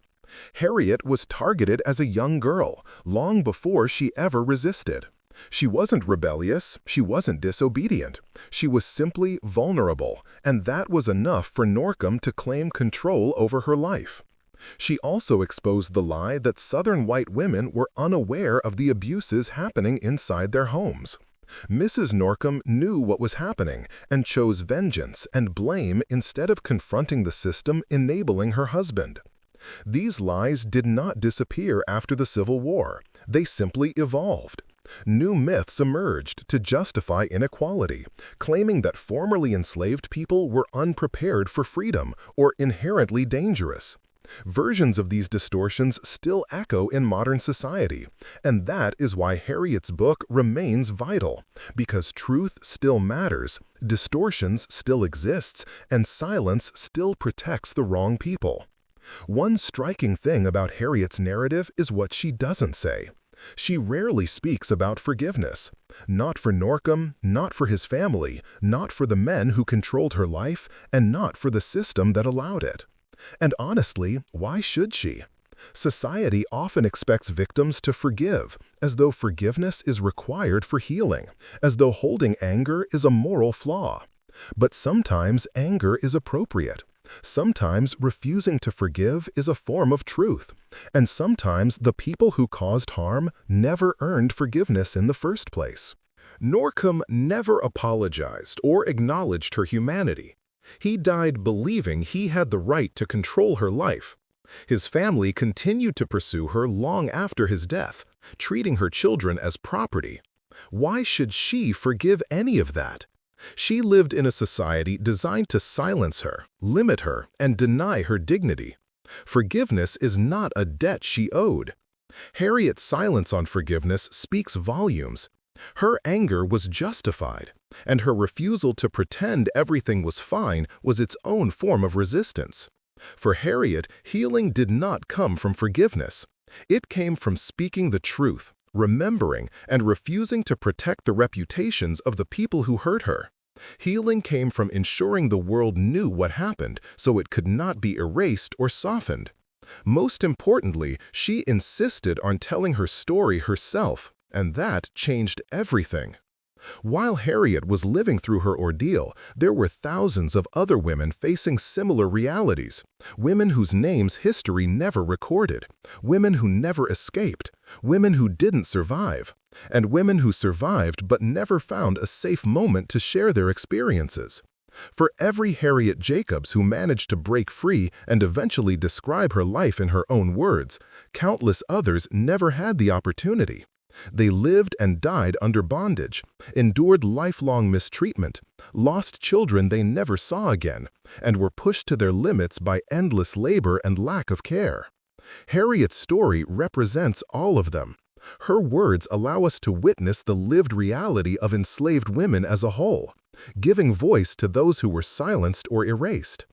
Harriet was targeted as a young girl, long before she ever resisted. She wasn't rebellious, she wasn't disobedient. She was simply vulnerable, and that was enough for Norcom to claim control over her life. She also exposed the lie that Southern white women were unaware of the abuses happening inside their homes. Mrs. Norcom knew what was happening and chose vengeance and blame instead of confronting the system enabling her husband. These lies did not disappear after the Civil War. They simply evolved. New myths emerged to justify inequality, claiming that formerly enslaved people were unprepared for freedom or inherently dangerous. Versions of these distortions still echo in modern society, and that is why Harriet's book remains vital, because truth still matters, distortions still exists, and silence still protects the wrong people. One striking thing about Harriet's narrative is what she doesn't say. She rarely speaks about forgiveness. Not for Norcom, not for his family, not for the men who controlled her life, and not for the system that allowed it. And honestly, why should she? Society often expects victims to forgive, as though forgiveness is required for healing, as though holding anger is a moral flaw. But sometimes anger is appropriate. Sometimes refusing to forgive is a form of truth. And sometimes the people who caused harm never earned forgiveness in the first place. Norcom never apologized or acknowledged her humanity. He died believing he had the right to control her life. His family continued to pursue her long after his death, treating her children as property. Why should she forgive any of that? She lived in a society designed to silence her, limit her, and deny her dignity. Forgiveness is not a debt she owed. Harriet's silence on forgiveness speaks volumes. Her anger was justified, and her refusal to pretend everything was fine was its own form of resistance. For Harriet, healing did not come from forgiveness. It came from speaking the truth, remembering, and refusing to protect the reputations of the people who hurt her. Healing came from ensuring the world knew what happened so it could not be erased or softened. Most importantly, she insisted on telling her story herself, and that changed everything. While Harriet was living through her ordeal, there were thousands of other women facing similar realities. Women whose names history never recorded, women who never escaped, women who didn't survive, and women who survived but never found a safe moment to share their experiences. For every Harriet Jacobs who managed to break free and eventually describe her life in her own words, countless others never had the opportunity. They lived and died under bondage, endured lifelong mistreatment, lost children they never saw again, and were pushed to their limits by endless labor and lack of care. Harriet's story represents all of them. Her words allow us to witness the lived reality of enslaved women as a whole, giving voice to those who were silenced or erased.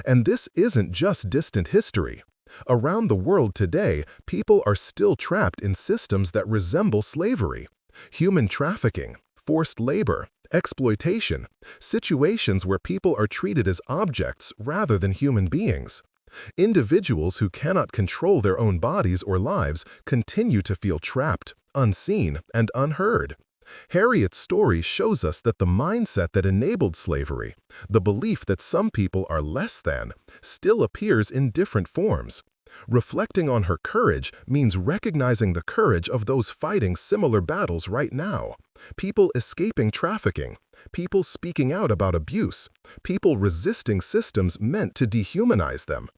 And this isn't just distant history. Around the world today, people are still trapped in systems that resemble slavery, human trafficking, forced labor, exploitation, situations where people are treated as objects rather than human beings. Individuals who cannot control their own bodies or lives continue to feel trapped, unseen, and unheard. Harriet's story shows us that the mindset that enabled slavery, the belief that some people are less than, still appears in different forms. Reflecting on her courage means recognizing the courage of those fighting similar battles right now. People escaping trafficking, people speaking out about abuse, people resisting systems meant to dehumanize them.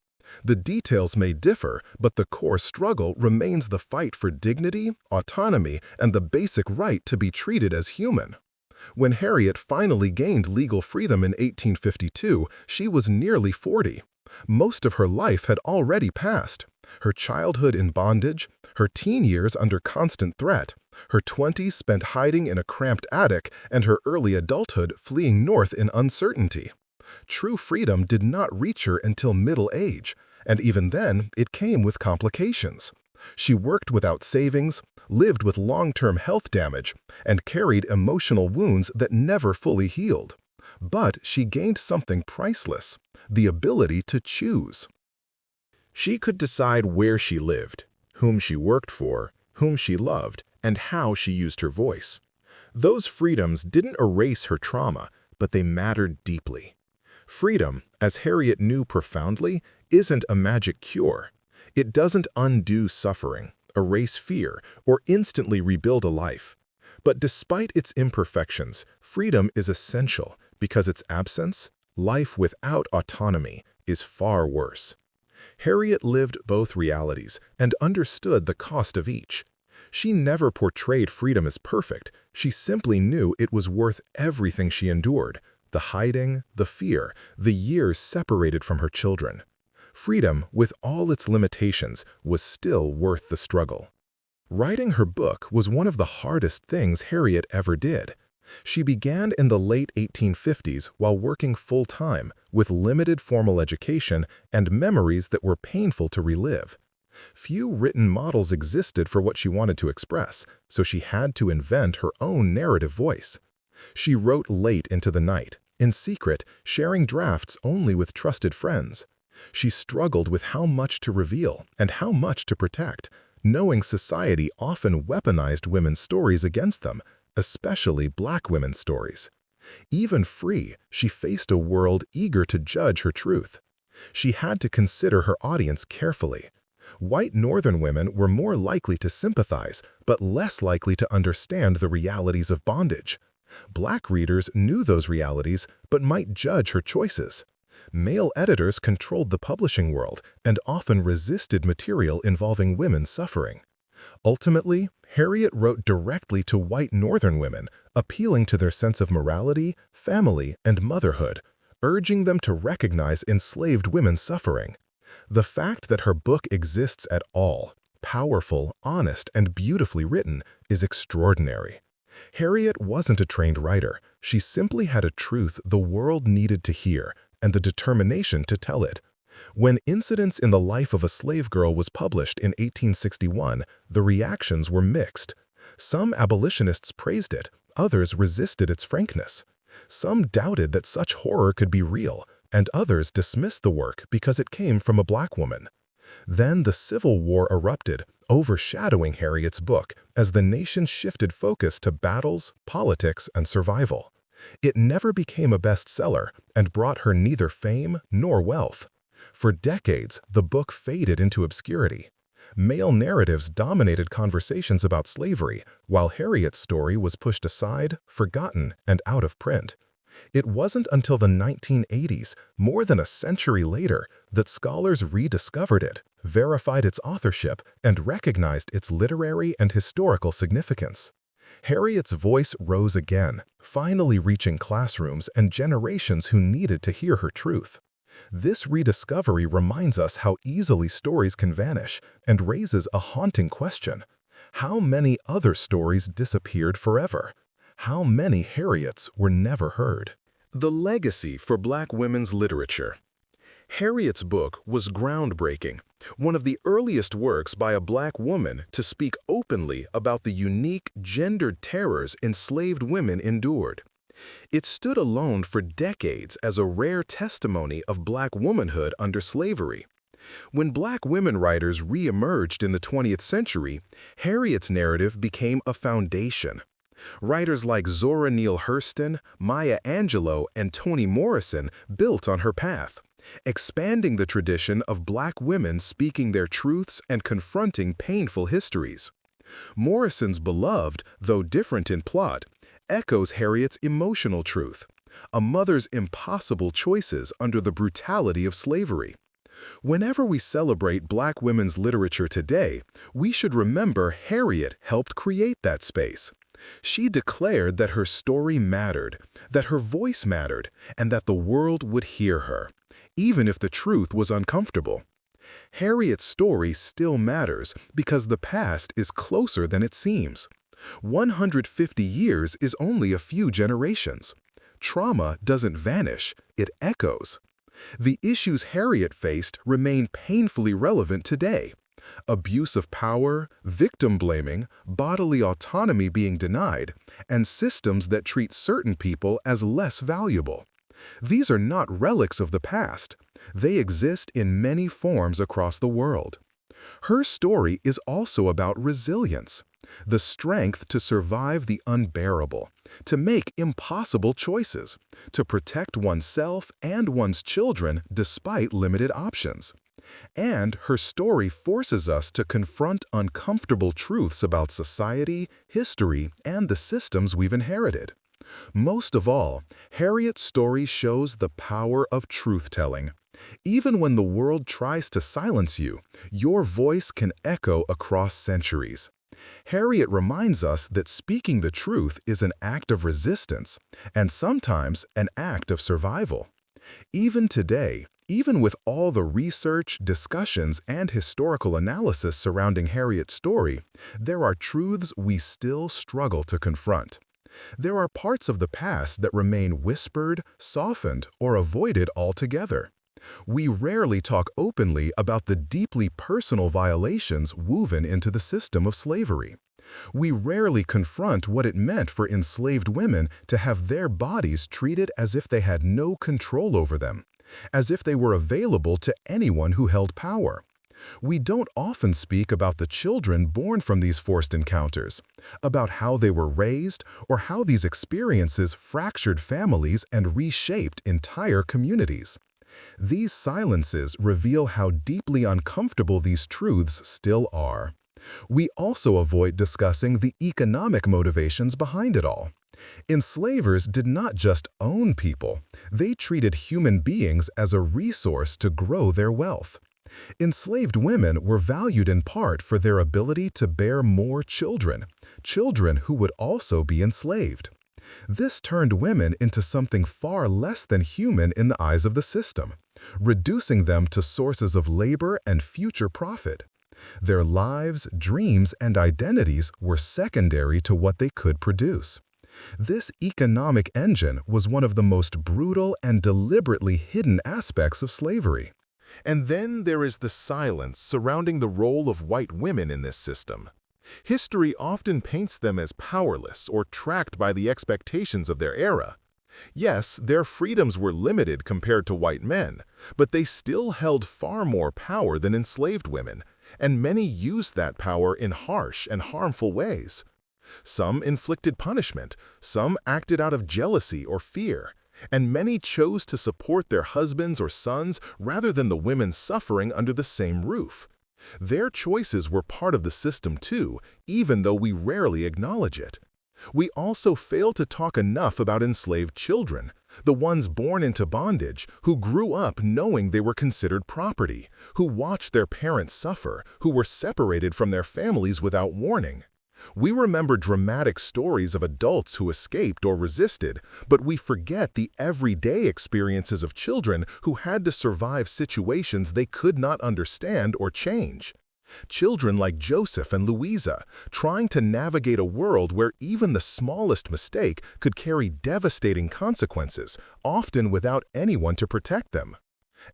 The details may differ, but the core struggle remains the fight for dignity, autonomy, and the basic right to be treated as human. When Harriet finally gained legal freedom in 1852, she was nearly 40. Most of her life had already passed. Her childhood in bondage, her teen years under constant threat, her 20s spent hiding in a cramped attic, and her early adulthood fleeing north in uncertainty. True freedom did not reach her until middle age, and even then it came with complications. She worked without savings, lived with long-term health damage, and carried emotional wounds that never fully healed. But she gained something priceless: the ability to choose. She could decide where she lived, whom she worked for, whom she loved, and how she used her voice. Those freedoms didn't erase her trauma, but they mattered deeply. Freedom, as Harriet knew profoundly, isn't a magic cure. It doesn't undo suffering, erase fear, or instantly rebuild a life. But despite its imperfections, freedom is essential because its absence, life without autonomy, is far worse. Harriet lived both realities and understood the cost of each. She never portrayed freedom as perfect. She simply knew it was worth everything she endured: the hiding, the fear, the years separated from her children. Freedom, with all its limitations, was still worth the struggle. Writing her book was one of the hardest things Harriet ever did. She began in the late 1850s while working full-time, with limited formal education and memories that were painful to relive. Few written models existed for what she wanted to express, so she had to invent her own narrative voice. She wrote late into the night, in secret, sharing drafts only with trusted friends. She struggled with how much to reveal and how much to protect, knowing society often weaponized women's stories against them, especially Black women's stories. Even free, she faced a world eager to judge her truth. She had to consider her audience carefully. White Northern women were more likely to sympathize, but less likely to understand the realities of bondage. Black readers knew those realities, but might judge her choices. Male editors controlled the publishing world and often resisted material involving women's suffering. Ultimately, Harriet wrote directly to white Northern women, appealing to their sense of morality, family, and motherhood, urging them to recognize enslaved women's suffering. The fact that her book exists at all, powerful, honest, and beautifully written, is extraordinary. Harriet wasn't a trained writer. She simply had a truth the world needed to hear and the determination to tell it. When Incidents in the Life of a Slave Girl was published in 1861, the reactions were mixed. Some abolitionists praised it, others resisted its frankness. Some doubted that such horror could be real, and others dismissed the work because it came from a Black woman. Then the Civil War erupted, overshadowing Harriet's book as the nation shifted focus to battles, politics, and survival. It never became a bestseller and brought her neither fame nor wealth. For decades, the book faded into obscurity. Male narratives dominated conversations about slavery, while Harriet's story was pushed aside, forgotten, and out of print. It wasn't until the 1980s, more than a century later, that scholars rediscovered it, verified its authorship, and recognized its literary and historical significance. Harriet's voice rose again, finally reaching classrooms and generations who needed to hear her truth. This rediscovery reminds us how easily stories can vanish and raises a haunting question. How many other stories disappeared forever? How many Harriets were never heard? The legacy for Black women's literature. Harriet's book was groundbreaking, one of the earliest works by a Black woman to speak openly about the unique gendered terrors enslaved women endured. It stood alone for decades as a rare testimony of Black womanhood under slavery. When Black women writers re-emerged in the 20th century, Harriet's narrative became a foundation. Writers like Zora Neale Hurston, Maya Angelou, and Toni Morrison built on her path, expanding the tradition of Black women speaking their truths and confronting painful histories. Morrison's Beloved, though different in plot, echoes Harriet's emotional truth, a mother's impossible choices under the brutality of slavery. Whenever we celebrate Black women's literature today, we should remember Harriet helped create that space. She declared that her story mattered, that her voice mattered, and that the world would hear her, even if the truth was uncomfortable. Harriet's story still matters because the past is closer than it seems. 150 years is only a few generations. Trauma doesn't vanish, it echoes. The issues Harriet faced remain painfully relevant today. Abuse of power, victim blaming, bodily autonomy being denied, and systems that treat certain people as less valuable. These are not relics of the past. They exist in many forms across the world. Her story is also about resilience, the strength to survive the unbearable, to make impossible choices, to protect oneself and one's children despite limited options. And her story forces us to confront uncomfortable truths about society, history, and the systems we've inherited. Most of all, Harriet's story shows the power of truth-telling. Even when the world tries to silence you, your voice can echo across centuries. Harriet reminds us that speaking the truth is an act of resistance, and sometimes an act of survival. Even today, even with all the research, discussions, and historical analysis surrounding Harriet's story, there are truths we still struggle to confront. There are parts of the past that remain whispered, softened, or avoided altogether. We rarely talk openly about the deeply personal violations woven into the system of slavery. We rarely confront what it meant for enslaved women to have their bodies treated as if they had no control over them, as if they were available to anyone who held power. We don't often speak about the children born from these forced encounters, about how they were raised, or how these experiences fractured families and reshaped entire communities. These silences reveal how deeply uncomfortable these truths still are. We also avoid discussing the economic motivations behind it all. Enslavers did not just own people, they treated human beings as a resource to grow their wealth. Enslaved women were valued in part for their ability to bear more children, children who would also be enslaved. This turned women into something far less than human in the eyes of the system, reducing them to sources of labor and future profit. Their lives, dreams, and identities were secondary to what they could produce. This economic engine was one of the most brutal and deliberately hidden aspects of slavery. And then there is the silence surrounding the role of white women in this system. History often paints them as powerless or tracked by the expectations of their era. Yes, their freedoms were limited compared to white men, but they still held far more power than enslaved women, and many used that power in harsh and harmful ways. Some inflicted punishment, some acted out of jealousy or fear, and many chose to support their husbands or sons rather than the women suffering under the same roof. Their choices were part of the system too, even though we rarely acknowledge it. We also fail to talk enough about enslaved children, the ones born into bondage, who grew up knowing they were considered property, who watched their parents suffer, who were separated from their families without warning. We remember dramatic stories of adults who escaped or resisted, but we forget the everyday experiences of children who had to survive situations they could not understand or change. Children like Joseph and Louisa, trying to navigate a world where even the smallest mistake could carry devastating consequences, often without anyone to protect them.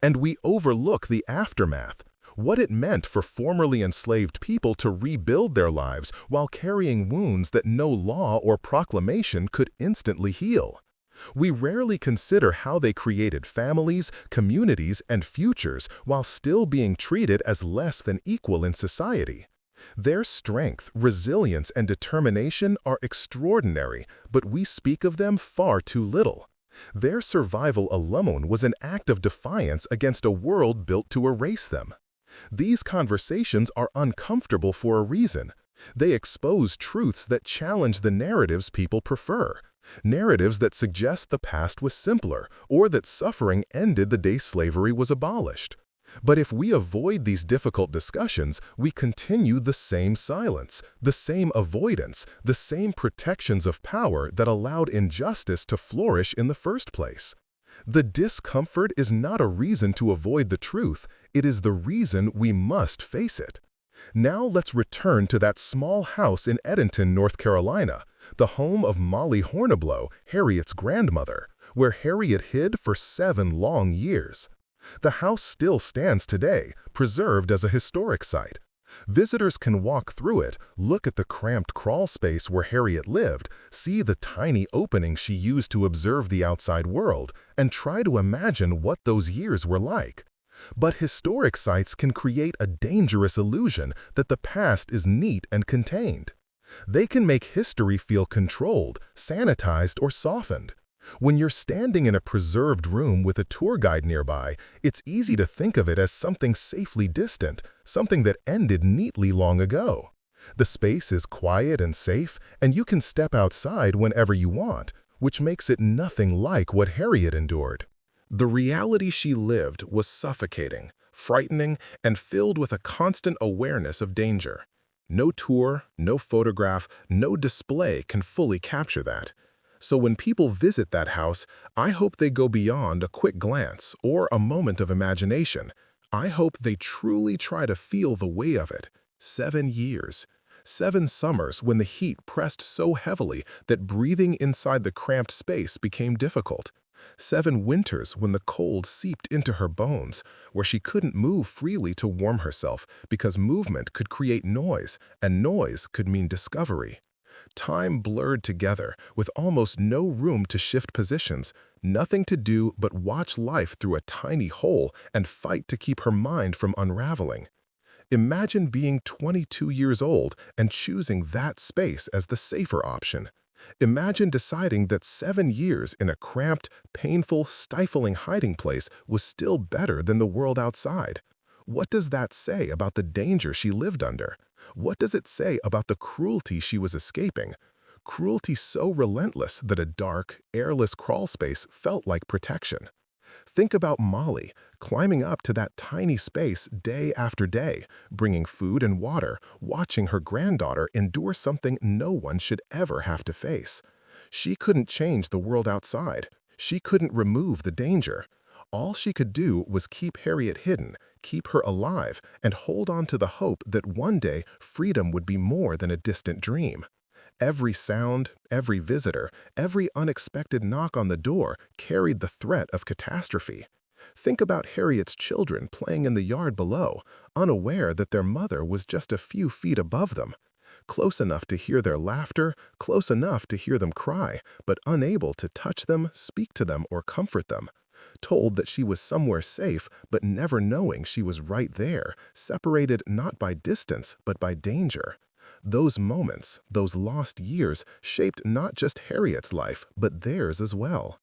And we overlook the aftermath, what it meant for formerly enslaved people to rebuild their lives while carrying wounds that no law or proclamation could instantly heal. We rarely consider how they created families, communities, and futures while still being treated as less than equal in society. Their strength, resilience, and determination are extraordinary, but we speak of them far too little. Their survival alone was an act of defiance against a world built to erase them. These conversations are uncomfortable for a reason. They expose truths that challenge the narratives people prefer. Narratives that suggest the past was simpler, or that suffering ended the day slavery was abolished. But if we avoid these difficult discussions, we continue the same silence, the same avoidance, the same protections of power that allowed injustice to flourish in the first place. The discomfort is not a reason to avoid the truth, it is the reason we must face it. Now let's return to that small house in Edenton, North Carolina, the home of Molly Horniblow, Harriet's grandmother, where Harriet hid for 7 long years. The house still stands today, preserved as a historic site. Visitors can walk through it, look at the cramped crawl space where Harriet lived, see the tiny opening she used to observe the outside world, and try to imagine what those years were like. But historic sites can create a dangerous illusion that the past is neat and contained. They can make history feel controlled, sanitized, or softened. When you're standing in a preserved room with a tour guide nearby, it's easy to think of it as something safely distant, something that ended neatly long ago. The space is quiet and safe, and you can step outside whenever you want, which makes it nothing like what Harriet endured. The reality she lived was suffocating, frightening, and filled with a constant awareness of danger. No tour, no photograph, no display can fully capture that. So when people visit that house, I hope they go beyond a quick glance or a moment of imagination. I hope they truly try to feel the weight of it. 7 years. 7 summers when the heat pressed so heavily that breathing inside the cramped space became difficult. 7 winters when the cold seeped into her bones, where she couldn't move freely to warm herself because movement could create noise, and noise could mean discovery. Time blurred together, with almost no room to shift positions, nothing to do but watch life through a tiny hole and fight to keep her mind from unraveling. Imagine being 22 years old and choosing that space as the safer option. Imagine deciding that 7 years in a cramped, painful, stifling hiding place was still better than the world outside. What does that say about the danger she lived under? What does it say about the cruelty she was escaping? Cruelty so relentless that a dark, airless crawl space felt like protection. Think about Molly, climbing up to that tiny space day after day, bringing food and water, watching her granddaughter endure something no one should ever have to face. She couldn't change the world outside. She couldn't remove the danger. All she could do was keep Harriet hidden, keep her alive, and hold on to the hope that one day freedom would be more than a distant dream. Every sound, every visitor, every unexpected knock on the door carried the threat of catastrophe. Think about Harriet's children playing in the yard below, unaware that their mother was just a few feet above them. Close enough to hear their laughter, close enough to hear them cry, but unable to touch them, speak to them, or comfort them. Told that she was somewhere safe, but never knowing she was right there, separated not by distance, but by danger. Those moments, those lost years, shaped not just Harriet's life, but theirs as well.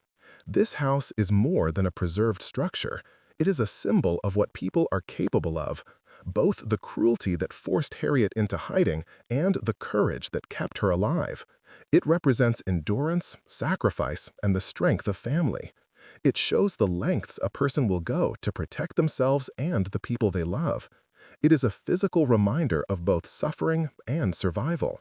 This house is more than a preserved structure. It is a symbol of what people are capable of, both the cruelty that forced Harriet into hiding and the courage that kept her alive. It represents endurance, sacrifice, and the strength of family. It shows the lengths a person will go to protect themselves and the people they love. It is a physical reminder of both suffering and survival.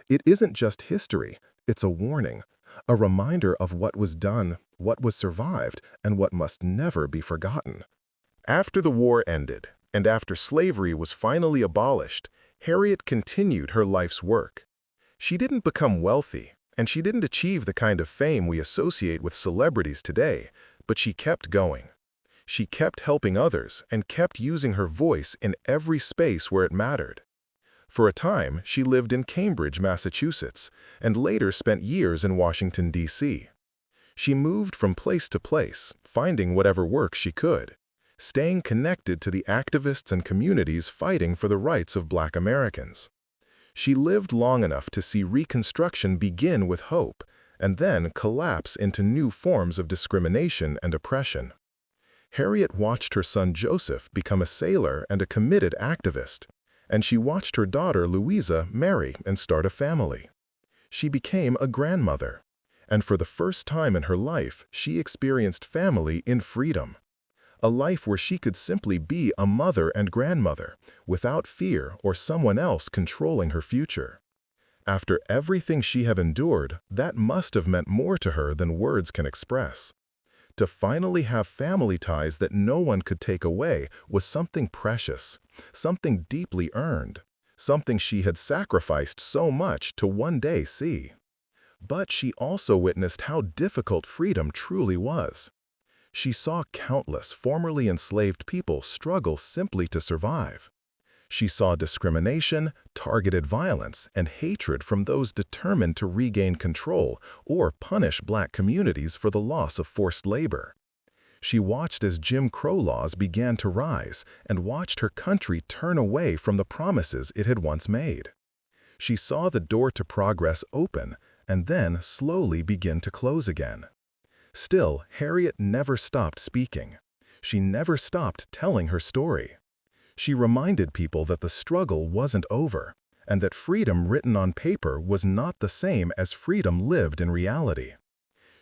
It isn't just history, it's a warning, a reminder of what was done, what was survived, and what must never be forgotten. After the war ended, and after slavery was finally abolished, Harriet continued her life's work. She didn't become wealthy, and she didn't achieve the kind of fame we associate with celebrities today, but she kept going. She kept helping others and kept using her voice in every space where it mattered. For a time, she lived in Cambridge, Massachusetts, and later spent years in Washington, D.C. She moved from place to place, finding whatever work she could, staying connected to the activists and communities fighting for the rights of Black Americans. She lived long enough to see Reconstruction begin with hope and then collapse into new forms of discrimination and oppression. Harriet watched her son Joseph become a sailor and a committed activist, and she watched her daughter Louisa marry and start a family. She became a grandmother, and for the first time in her life, she experienced family in freedom. a life where she could simply be a mother and grandmother, without fear or someone else controlling her future. After everything she had endured, that must have meant more to her than words can express. To finally have family ties that no one could take away was something precious, something deeply earned, something she had sacrificed so much to one day see. But she also witnessed how difficult freedom truly was. She saw countless formerly enslaved people struggle simply to survive. She saw discrimination, targeted violence, and hatred from those determined to regain control or punish Black communities for the loss of forced labor. She watched as Jim Crow laws began to rise and watched her country turn away from the promises it had once made. She saw the door to progress open and then slowly begin to close again. Still, Harriet never stopped speaking. She never stopped telling her story. She reminded people that the struggle wasn't over, and that freedom written on paper was not the same as freedom lived in reality.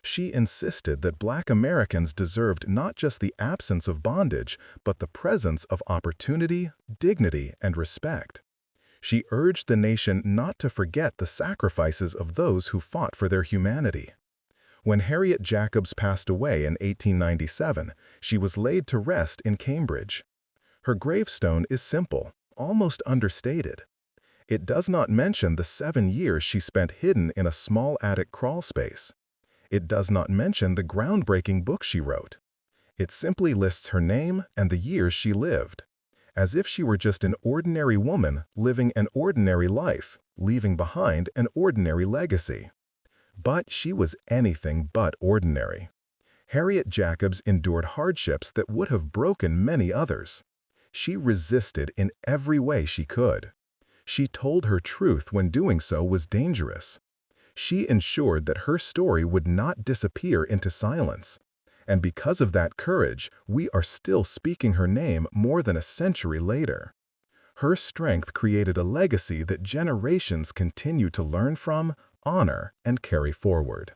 She insisted that Black Americans deserved not just the absence of bondage, but the presence of opportunity, dignity, and respect. She urged the nation not to forget the sacrifices of those who fought for their humanity. When Harriet Jacobs passed away in 1897, she was laid to rest in Cambridge. Her gravestone is simple, almost understated. It does not mention the 7 years she spent hidden in a small attic crawl space. It does not mention the groundbreaking book she wrote. It simply lists her name and the years she lived, as if she were just an ordinary woman living an ordinary life, leaving behind an ordinary legacy. But she was anything but ordinary. Harriet Jacobs endured hardships that would have broken many others. She resisted in every way she could. She told her truth when doing so was dangerous. She ensured that her story would not disappear into silence. And because of that courage, we are still speaking her name more than a century later. Her strength created a legacy that generations continue to learn from, honor, and carry forward.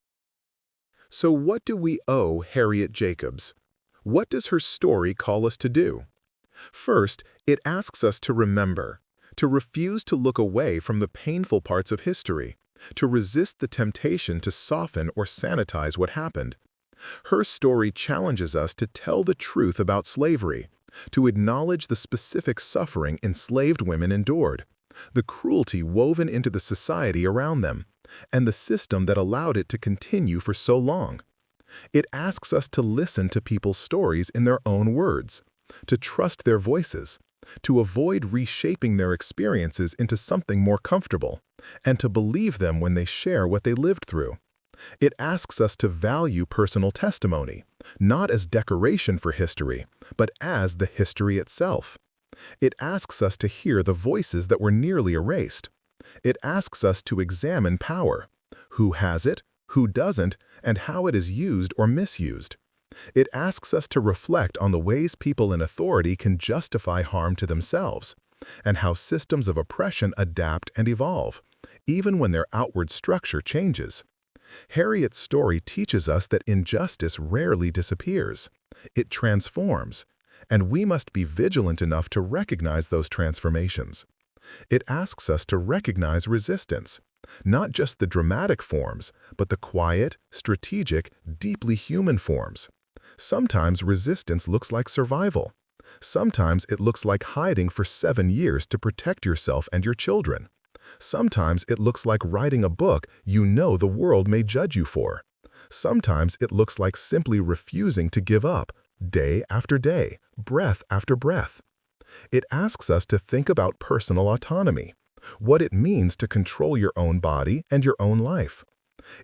So what do we owe Harriet Jacobs? What does her story call us to do? First, it asks us to remember, to refuse to look away from the painful parts of history, to resist the temptation to soften or sanitize what happened. Her story challenges us to tell the truth about slavery, to acknowledge the specific suffering enslaved women endured, the cruelty woven into the society around them, and the system that allowed it to continue for so long. It asks us to listen to people's stories in their own words, to trust their voices, to avoid reshaping their experiences into something more comfortable, and to believe them when they share what they lived through. It asks us to value personal testimony, not as decoration for history, but as the history itself. It asks us to hear the voices that were nearly erased. It asks us to examine power, who has it, who doesn't, and how it is used or misused. It asks us to reflect on the ways people in authority can justify harm to themselves, and how systems of oppression adapt and evolve, even when their outward structure changes. Harriet's story teaches us that injustice rarely disappears. It transforms, and we must be vigilant enough to recognize those transformations. It asks us to recognize resistance, not just the dramatic forms, but the quiet, strategic, deeply human forms. Sometimes resistance looks like survival. Sometimes it looks like hiding for 7 years to protect yourself and your children. Sometimes it looks like writing a book you know the world may judge you for. Sometimes it looks like simply refusing to give up, day after day, breath after breath. It asks us to think about personal autonomy, what it means to control your own body and your own life.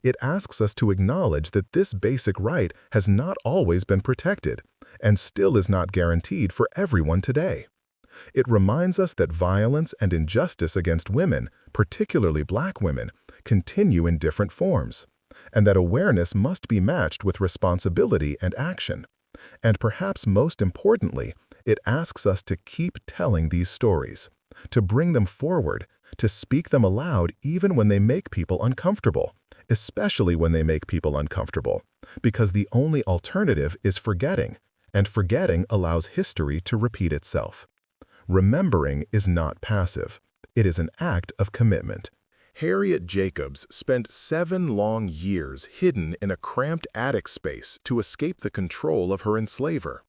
It asks us to acknowledge that this basic right has not always been protected and still is not guaranteed for everyone today. It reminds us that violence and injustice against women, particularly Black women, continue in different forms, and that awareness must be matched with responsibility and action. And perhaps most importantly, it asks us to keep telling these stories, to bring them forward, to speak them aloud even when they make people uncomfortable, especially when they make people uncomfortable, because the only alternative is forgetting, and forgetting allows history to repeat itself. Remembering is not passive. It is an act of commitment. Harriet Jacobs spent 7 long years hidden in a cramped attic space to escape the control of her enslaver.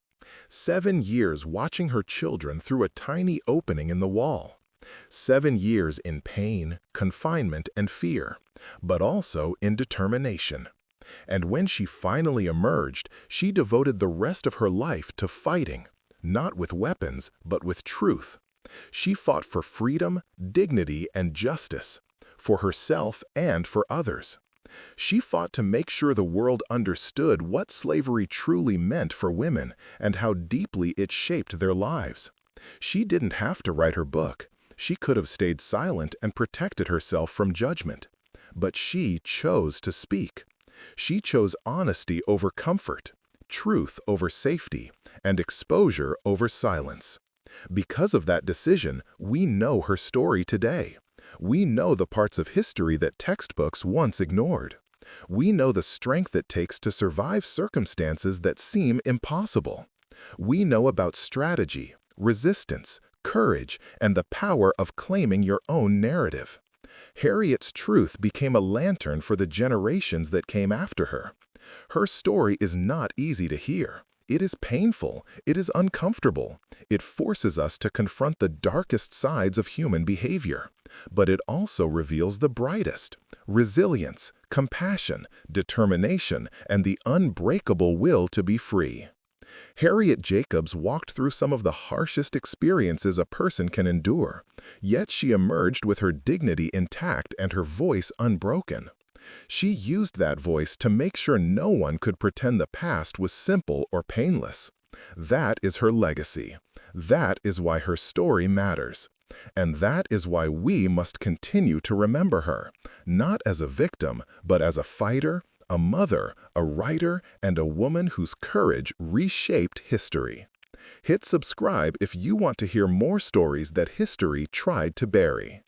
7 years watching her children through a tiny opening in the wall. 7 years in pain, confinement, and fear, but also in determination. And when she finally emerged, she devoted the rest of her life to fighting, not with weapons, but with truth. She fought for freedom, dignity, and justice, for herself and for others. She fought to make sure the world understood what slavery truly meant for women and how deeply it shaped their lives. She didn't have to write her book. She could have stayed silent and protected herself from judgment. But she chose to speak. She chose honesty over comfort, truth over safety, and exposure over silence. Because of that decision, we know her story today. We know the parts of history that textbooks once ignored. We know the strength it takes to survive circumstances that seem impossible. We know about strategy, resistance, courage, and the power of claiming your own narrative. Harriet's truth became a lantern for the generations that came after her. Her story is not easy to hear. It is painful. It is uncomfortable. It forces us to confront the darkest sides of human behavior. But it also reveals the brightest: resilience, compassion, determination, and the unbreakable will to be free. Harriet Jacobs walked through some of the harshest experiences a person can endure, yet she emerged with her dignity intact and her voice unbroken. She used that voice to make sure no one could pretend the past was simple or painless. That is her legacy. That is why her story matters. And that is why we must continue to remember her, not as a victim, but as a fighter, a mother, a writer, and a woman whose courage reshaped history. Hit subscribe if you want to hear more stories that history tried to bury.